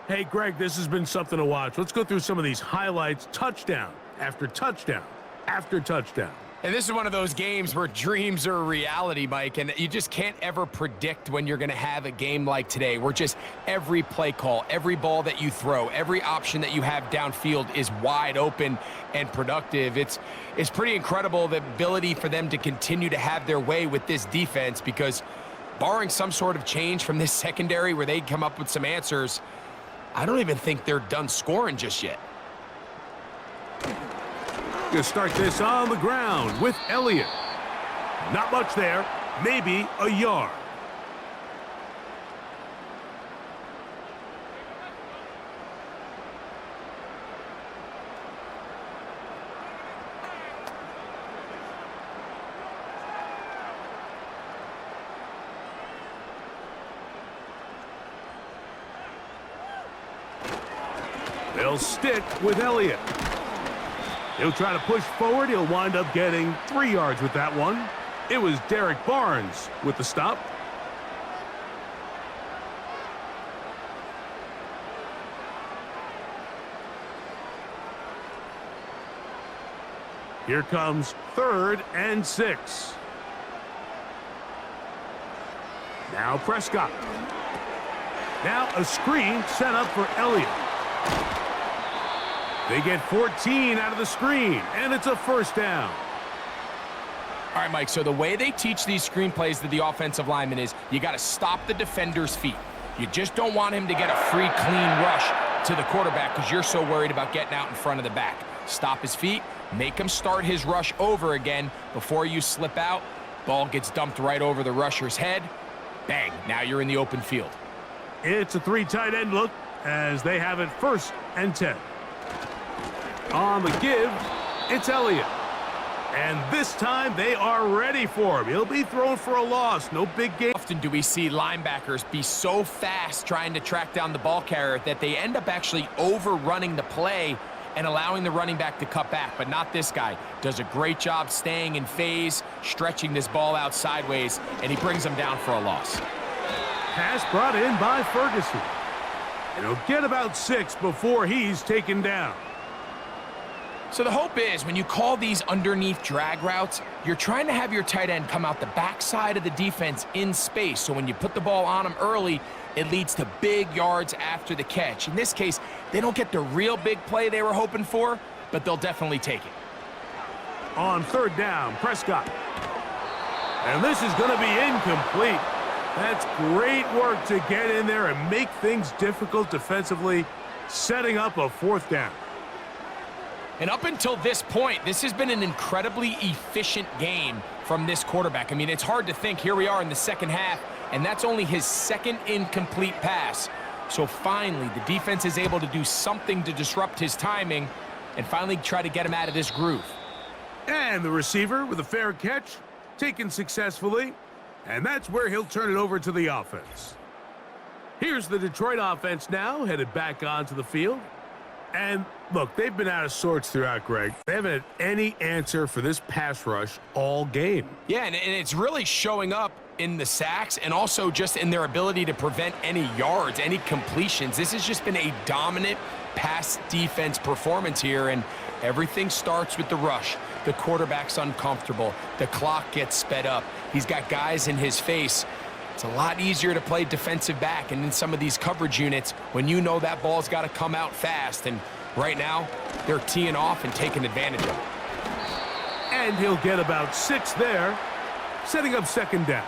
Hey, Greg, this has been something to watch. Let's go through some of these highlights. Touchdown after touchdown after touchdown. And this is one of those games where dreams are a reality, Mike, and you just can't ever predict when you're going to have a game like today, where just every play call, every ball that you throw, every option that you have downfield is wide open and productive. It's pretty incredible, the ability for them to continue to have their way with this defense, because barring some sort of change from this secondary where they come up with some answers, I don't even think they're done scoring just yet. Gonna start this on the ground with Elliott. Not much there, maybe a yard. They'll stick with Elliott. He'll try to push forward. He'll wind up getting 3 yards with that one. It was Derek Barnes with the stop. Here comes 3rd and 6. Now Prescott. Now a screen set up for Elliott. They get 14 out of the screen, and it's a first down. All right, Mike, so the way they teach these screenplays to the offensive lineman is you got to stop the defender's feet. You just don't want him to get a free, clean rush to the quarterback because you're so worried about getting out in front of the back. Stop his feet, make him start his rush over again before you slip out. Ball gets dumped right over the rusher's head. Bang, now you're in the open field. It's a 3 tight end look as they have it 1st and 10. On the give, it's Elliott. And this time they are ready for him. He'll be thrown for a loss. No big game. Often do we see linebackers be so fast trying to track down the ball carrier that they end up actually overrunning the play and allowing the running back to cut back, but not this guy. Does a great job staying in phase, stretching this ball out sideways, and he brings them down for a loss. Pass brought in by Ferguson. And he'll get about 6 before he's taken down. So the hope is when you call these underneath drag routes, you're trying to have your tight end come out the backside of the defense in space. So when you put the ball on him early, it leads to big yards after the catch. In this case, they don't get the real big play they were hoping for, but they'll definitely take it. on third down. Prescott. And this is going to be incomplete. That's great work to get in there and make things difficult defensively, setting up a fourth down. And up until this point, this has been an incredibly efficient game from this quarterback. I mean, it's hard to think. Here we are in the second half, and that's only his second incomplete pass. So finally, the defense is able to do something to disrupt his timing and finally try to get him out of this groove. And the receiver with a fair catch, taken successfully, and that's where he'll turn it over to the offense. Here's the Detroit offense now, headed back onto the field. And look, they've been out of sorts throughout, Greg. They haven't had any answer for this pass rush all game. Yeah, and it's really showing up in the sacks and also just in their ability to prevent any yards, any completions. This has just been a dominant pass defense performance here, and everything starts with the rush. The quarterback's uncomfortable. The clock gets sped up. He's got guys in his face. It's a lot easier to play defensive back and in some of these coverage units when you know that ball's got to come out fast. And right now, they're teeing off and taking advantage of it. And he'll get about 6 there, setting up second down.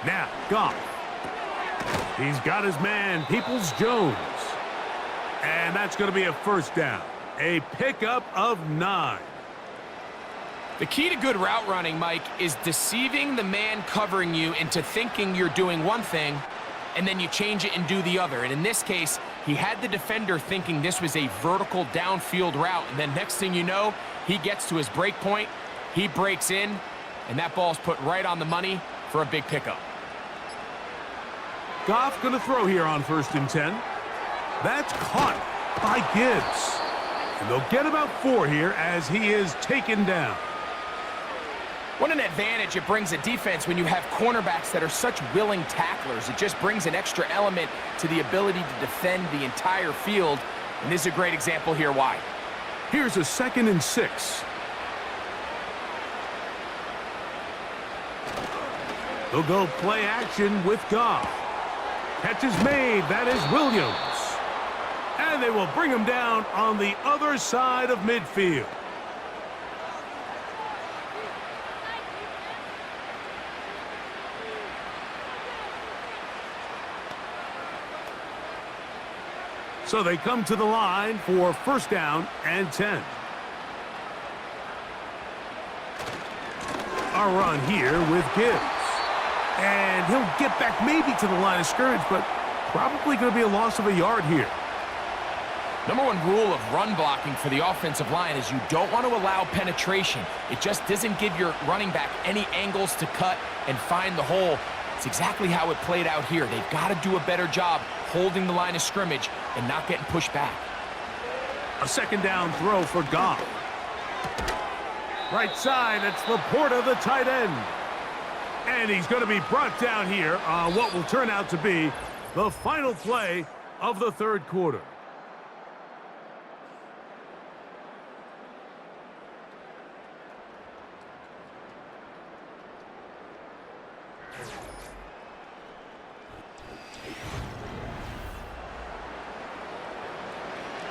Now, Goff. He's got his man, Peoples-Jones. And that's going to be a first down. A pickup of 9. The key to good route running, Mike, is deceiving the man covering you into thinking you're doing one thing, and then you change it and do the other. And in this case, he had the defender thinking this was a vertical downfield route, and then next thing you know, he gets to his break point, he breaks in, and that ball's put right on the money for a big pickup. Goff going to throw here on 1st and 10. That's caught by Gibbs. And they'll get about 4 here as he is taken down. What an advantage it brings a defense when you have cornerbacks that are such willing tacklers. It just brings an extra element to the ability to defend the entire field. And this is a great example here why. Here's a 2nd and 6. They'll go play action with Goff. Catch is made. That is Williams. And they will bring him down on the other side of midfield. So they come to the line for 1st down and 10. A run here with Gibbs. And he'll get back maybe to the line of scrimmage, but probably going to be a loss of a yard here. Number one rule of run blocking for the offensive line is you don't want to allow penetration. It just doesn't give your running back any angles to cut and find the hole. It's exactly how it played out here. They've got to do a better job holding the line of scrimmage and not getting pushed back. A 2nd down throw for Goff. Right side, it's Laporta, the tight end. And he's going to be brought down here on what will turn out to be the final play of the 3rd quarter.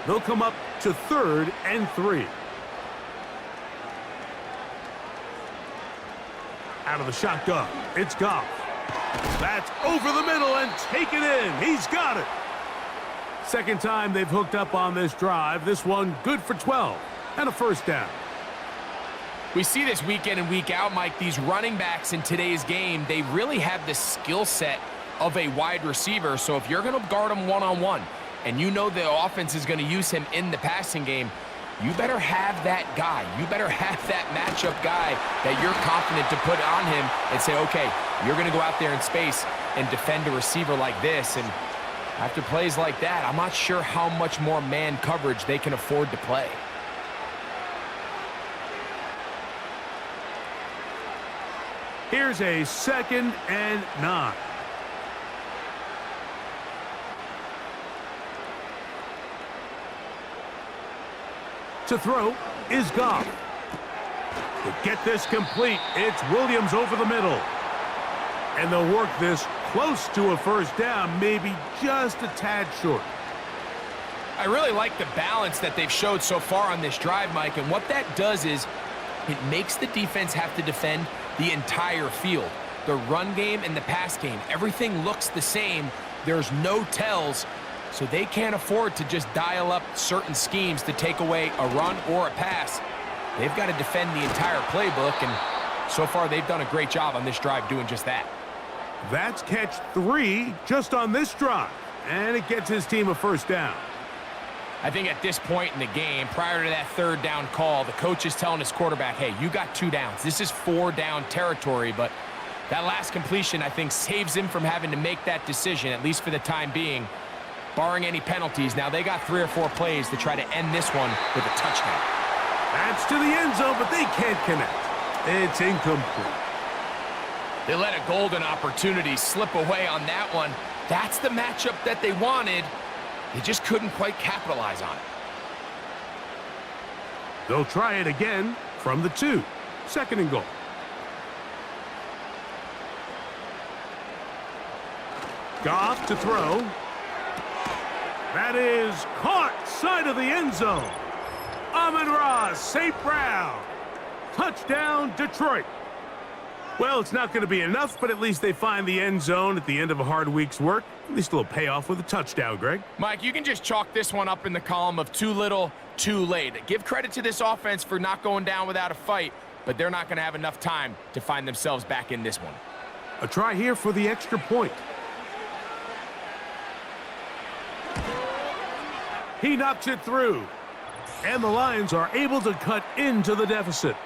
They'll come up to 3rd and 3. Out of the shotgun, it's Goff. That's over the middle and taken in. He's got it. 2nd time they've hooked up on this drive. This one good for 12 and a 1st down. We see this week in and week out, Mike. These running backs in today's game, they really have the skill set of a wide receiver. So if you're going to guard him one-on-one and you know the offense is going to use him in the passing game, you better have that guy. You better have that matchup guy that you're confident to put on him and say, okay, you're going to go out there in space and defend a receiver like this. And after plays like that, I'm not sure how much more man coverage they can afford to play. Here's a 2nd and 9. To throw is Goff. To get this complete, it's Williams over the middle. And they'll work this close to a first down, maybe just a tad short. I really like the balance that they've showed so far on this drive, Mike, and what that does is it makes the defense have to defend the entire field. The run game and the pass game, everything looks the same. There's no tells, so they can't afford to just dial up certain schemes to take away a run or a pass. They've got to defend the entire playbook, and so far they've done a great job on this drive doing just that. That's catch 3 just on this drive, and it gets his team a first down. I think at this point in the game, prior to that third down call, the coach is telling his quarterback, hey, you got 2 downs. This is 4 down territory, but that last completion, I think, saves him from having to make that decision, at least for the time being, barring any penalties. Now, they got 3 or 4 plays to try to end this one with a touchdown. That's to the end zone, but they can't connect. It's incomplete. They let a golden opportunity slip away on that one. That's the matchup that they wanted. They just couldn't quite capitalize on it. They'll try it again from the 2. Second and goal. Goff to throw. That is caught side of the end zone. Amon-Ra St. Brown. Touchdown, Detroit. Well, it's not going to be enough, but at least they find the end zone at the end of a hard week's work. At least a little payoff with a touchdown, Greg. Mike, you can just chalk this one up in the column of too little, too late. Give credit to this offense for not going down without a fight, but they're not going to have enough time to find themselves back in this one. A try here for the extra point. He knocks it through. And the Lions are able to cut into the deficit.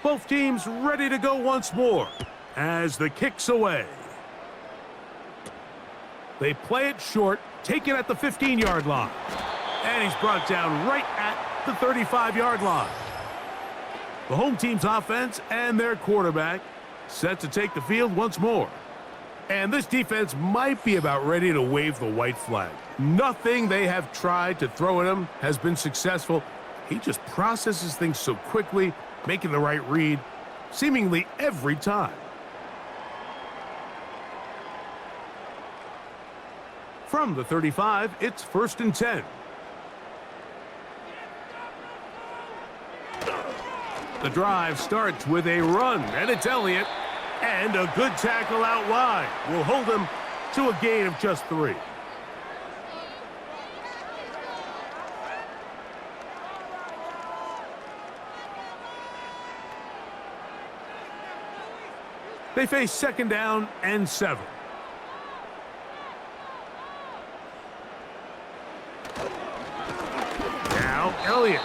Both teams ready to go once more as the kick's away. They play it short, take it at the 15-yard line. And he's brought down right at the 35-yard line. The home team's offense and their quarterback set to take the field once more. And this defense might be about ready to wave the white flag. Nothing they have tried to throw at him has been successful. He just processes things so quickly, making the right read seemingly every time. From the 35, it's 1st and 10. The drive starts with a run, and it's Elliott. And a good tackle out wide will hold him to a gain of just 3. They face 2nd down and 7. Now Elliott.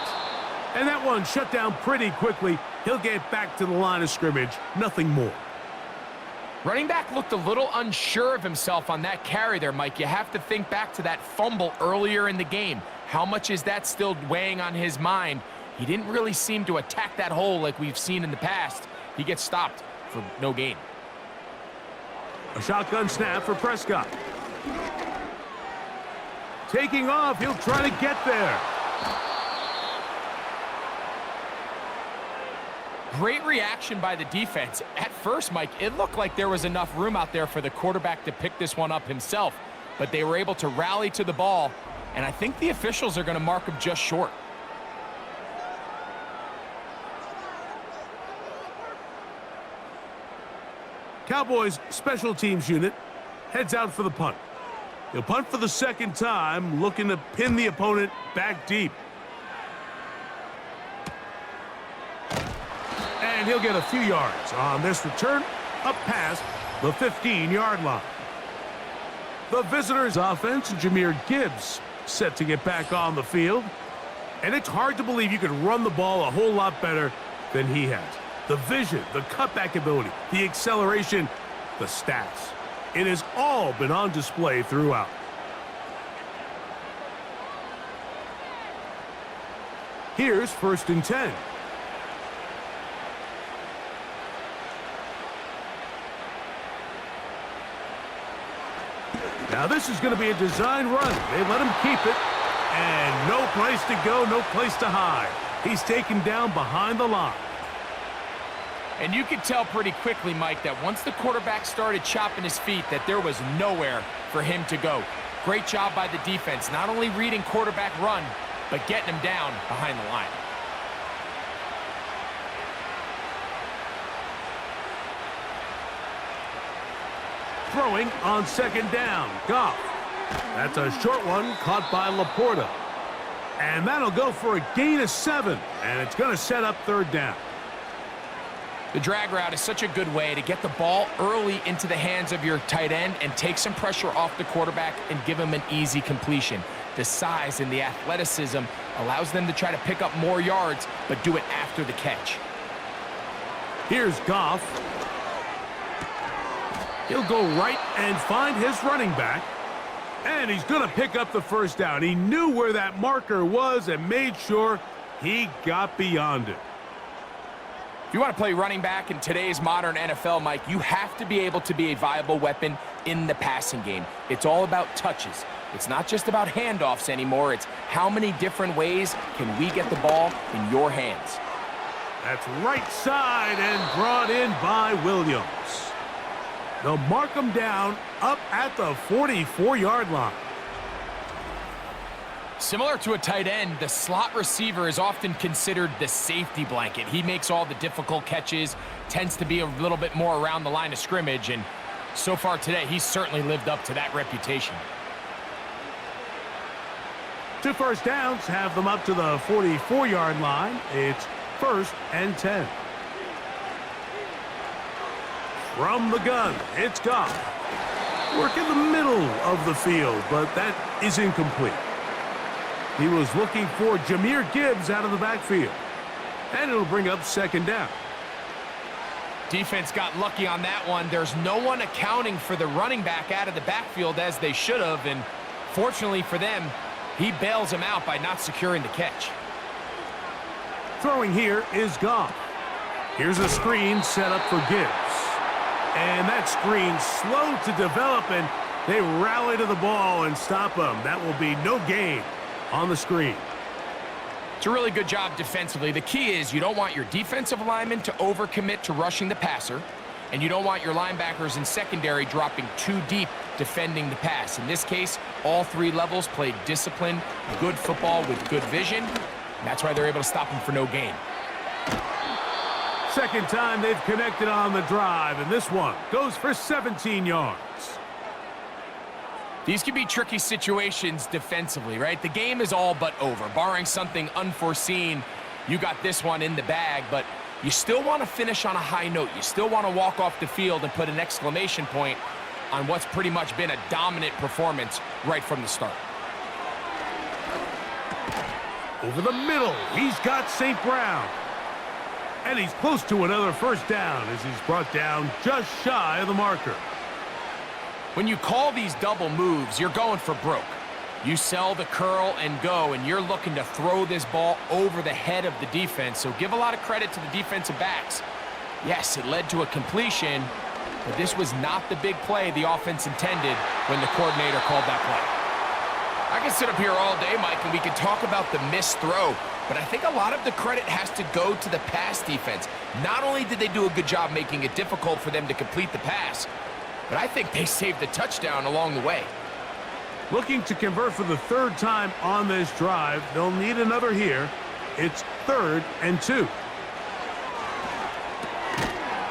And that one shut down pretty quickly. He'll get back to the line of scrimmage. Nothing more. Running back looked a little unsure of himself on that carry there, Mike. You have to think back to that fumble earlier in the game. How much is that still weighing on his mind? He didn't really seem to attack that hole like we've seen in the past. He gets stopped for no gain. A shotgun snap for Prescott. Taking off, he'll try to get there. Great reaction by the defense. At first, Mike, it looked like there was enough room out there for the quarterback to pick this one up himself, but they were able to rally to the ball, and I think the officials are going to mark him just short. Cowboys special teams unit heads out for the punt. He'll punt for the 2nd time, looking to pin the opponent back deep. And he'll get a few yards on this return up past the 15-yard line. The visitors' offense, Jahmyr Gibbs, set to get back on the field. And it's hard to believe you could run the ball a whole lot better than he has. the vision, the cutback ability, the acceleration, the stats. It has all been on display throughout. Here's 1st and 10. Now this is going to be a design run. They let him keep it. And no place to go, no place to hide. He's taken down behind the line. And you could tell pretty quickly, Mike, that once the quarterback started chopping his feet, that there was nowhere for him to go. Great job by the defense, not only reading quarterback run, but getting him down behind the line. Throwing on 2nd down, Goff. That's a short one caught by Laporta. And that'll go for a gain of 7, and it's going to set up 3rd down. The drag route is such a good way to get the ball early into the hands of your tight end and take some pressure off the quarterback and give him an easy completion. The size and the athleticism allows them to try to pick up more yards, but do it after the catch. Here's Goff. He'll go right and find his running back. And he's going to pick up the 1st down. He knew where that marker was and made sure he got beyond it. If you want to play running back in today's modern NFL, Mike, you have to be able to be a viable weapon in the passing game. It's all about touches. It's not just about handoffs anymore. It's how many different ways can we get the ball in your hands. That's right side and brought in by Williams. They'll mark him down up at the 44-yard line. Similar to a tight end, the slot receiver is often considered the safety blanket. He makes all the difficult catches, tends to be a little bit more around the line of scrimmage, and so far today, he's certainly lived up to that reputation. 2 first downs have them up to the 44-yard line. It's 1st and 10. From the gun, it's Goff. Work in the middle of the field, but that is incomplete. He was looking for Jahmyr Gibbs out of the backfield. And it'll bring up 2nd down. Defense got lucky on that one. There's no one accounting for the running back out of the backfield as they should have, and fortunately for them, he bails him out by not securing the catch. Throwing here is Goff. Here's a screen set up for Gibbs. And that screen slow to develop, and they rally to the ball and stop him. That will be no gain on the screen. It's a really good job defensively. The key is you don't want your defensive linemen to overcommit to rushing the passer, and you don't want your linebackers in secondary dropping too deep defending the pass. In this case, all 3 levels played disciplined, good football with good vision, and that's why they're able to stop him for no gain. 2nd time they've connected on the drive, and this one goes for 17 yards. These can be tricky situations defensively, right? The game is all but over. Barring something unforeseen, you got this one in the bag, but you still want to finish on a high note. You still want to walk off the field and put an exclamation point on what's pretty much been a dominant performance right from the start. Over the middle, he's got St. Brown. And he's close to another 1st down as he's brought down just shy of the marker. When you call these double moves, you're going for broke. You sell the curl and go, and you're looking to throw this ball over the head of the defense. So give a lot of credit to the defensive backs. Yes, it led to a completion, but this was not the big play the offense intended when the coordinator called that play. I can sit up here all day, Mike, and we can talk about the missed throw, but I think a lot of the credit has to go to the pass defense. Not only did they do a good job making it difficult for them to complete the pass, but I think they saved the touchdown along the way. Looking to convert for the 3rd time on this drive. They'll need another here. It's 3rd and 2.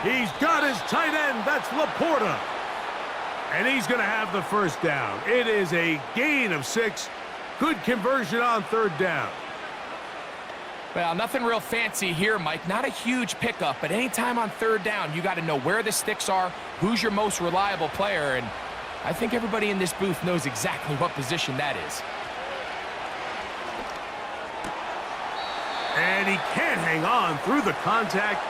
He's got his tight end. That's Laporta. And he's going to have the 1st down. It is a gain of 6. Good conversion on 3rd down. Well, nothing real fancy here, Mike. Not a huge pickup, but anytime on 3rd down, you got to know where the sticks are, who's your most reliable player, and I think everybody in this booth knows exactly what position that is. And he can't hang on through the contact.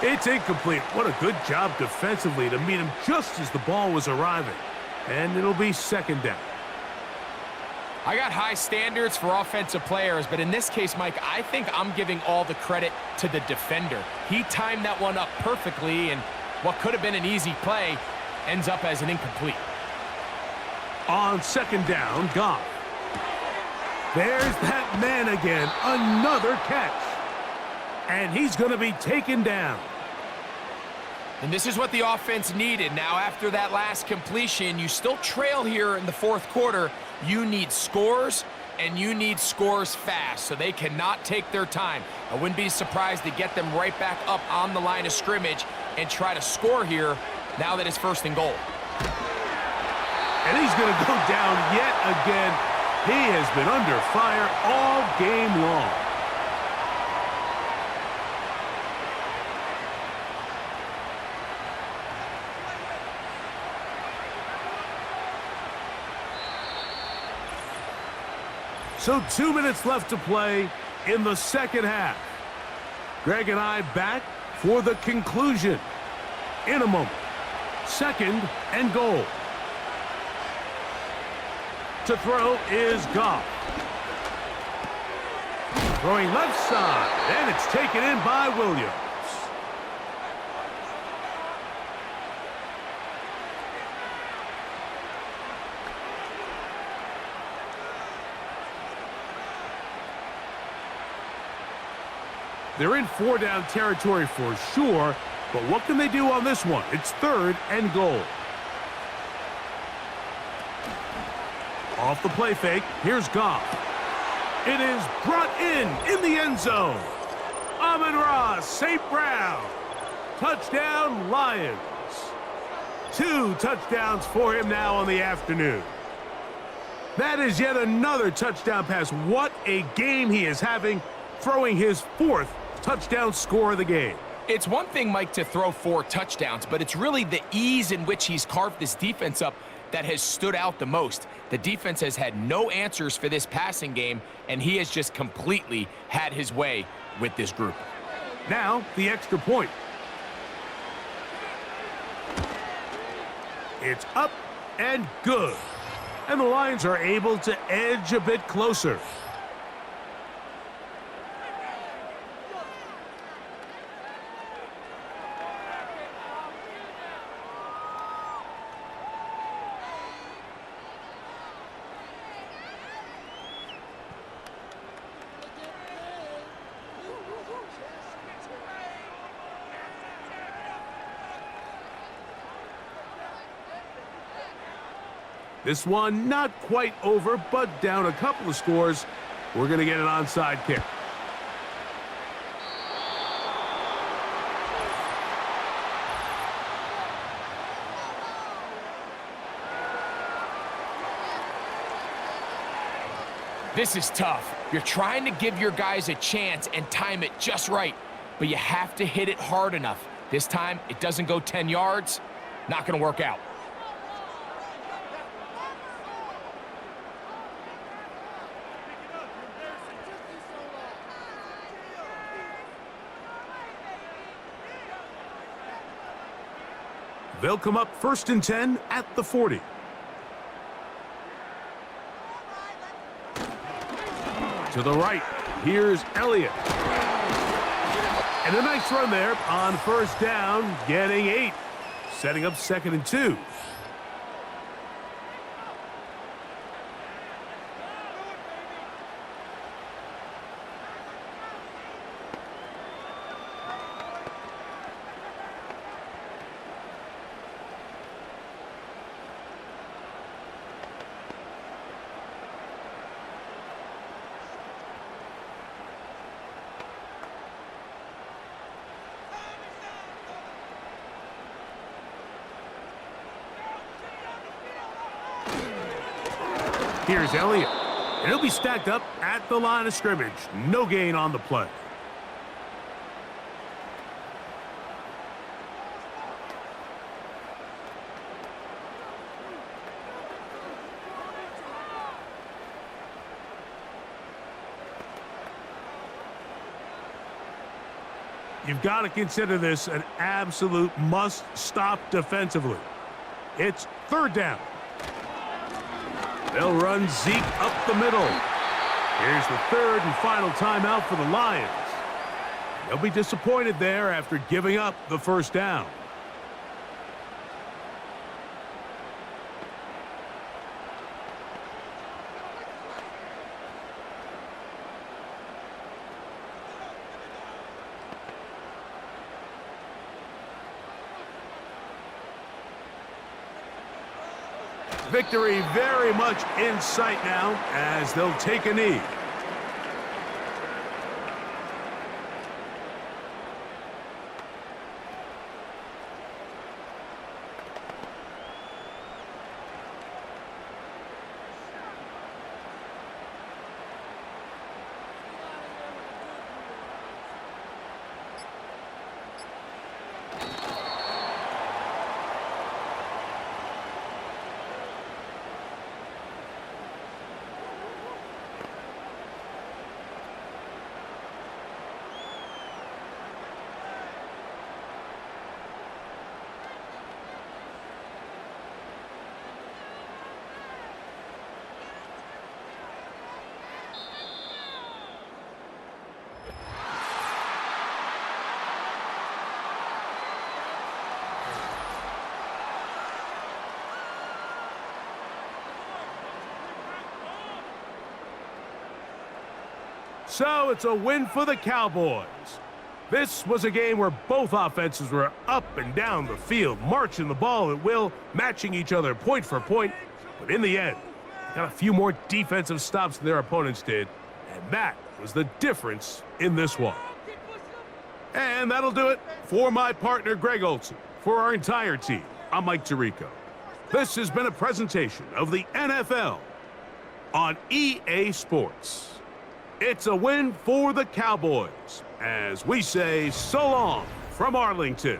It's incomplete. What a good job defensively to meet him just as the ball was arriving. And it'll be second down. I got high standards for offensive players, but in this case, Mike, I think I'm giving all the credit to the defender. He timed that one up perfectly, and what could have been an easy play ends up as an incomplete. On second down, Goff. There's that man again. Another catch. And he's going to be taken down. And this is what the offense needed. Now, after that last completion, you still trail here in the fourth quarter. You need scores, and you need scores fast, so they cannot take their time. I wouldn't be surprised to get them right back up on the line of scrimmage and try to score here now that it's first and goal. And he's going to go down yet again. He has been under fire all game long. So 2 minutes left to play in the second half. Greg and I back for the conclusion in a moment. Second and goal. To throw is Goff. Throwing left side, and it's taken in by Williams. They're in four-down territory for sure, but what can they do on this one? It's third and goal. Off the play fake, here's Goff. It is brought in the end zone. Amon-Ra St. Brown. Touchdown, Lions. 2 touchdowns for him now on the afternoon. That is yet another touchdown pass. What a game he is having, throwing his 4th touchdown score of the game. It's one thing, Mike, to throw 4 touchdowns, but it's really the ease in which he's carved this defense up that has stood out the most. The defense has had no answers for this passing game, and he has just completely had his way with this group. Now, the extra point. It's up and good. And the Lions are able to edge a bit closer. This one not quite over, but down a couple of scores. We're going to get an onside kick. This is tough. You're trying to give your guys a chance and time it just right, but you have to hit it hard enough. This time, it doesn't go 10 yards. Not going to work out. They'll come up 1st and 10 at the 40. To the right, here's Elliott. And a nice run there on first down, getting 8. Setting up 2nd and 2. Here's Elliott. And he'll be stacked up at the line of scrimmage. No gain on the play. you've got to consider this an absolute must-stop defensively. It's third down. They'll run Zeke up the middle. Here's the third and final timeout for the Lions. They'll be disappointed there after giving up the first down. Victory very much in sight now as they'll take a knee. So it's a win for the Cowboys. This was a game where both offenses were up and down the field, marching the ball at will, matching each other point for point. But in the end, they got a few more defensive stops than their opponents did, and that was the difference in this one. And that'll do it for my partner, Greg Olson. For our entire team, I'm Mike Tirico. This has been a presentation of the NFL on EA Sports. It's a win for the Cowboys, as we say so long from Arlington.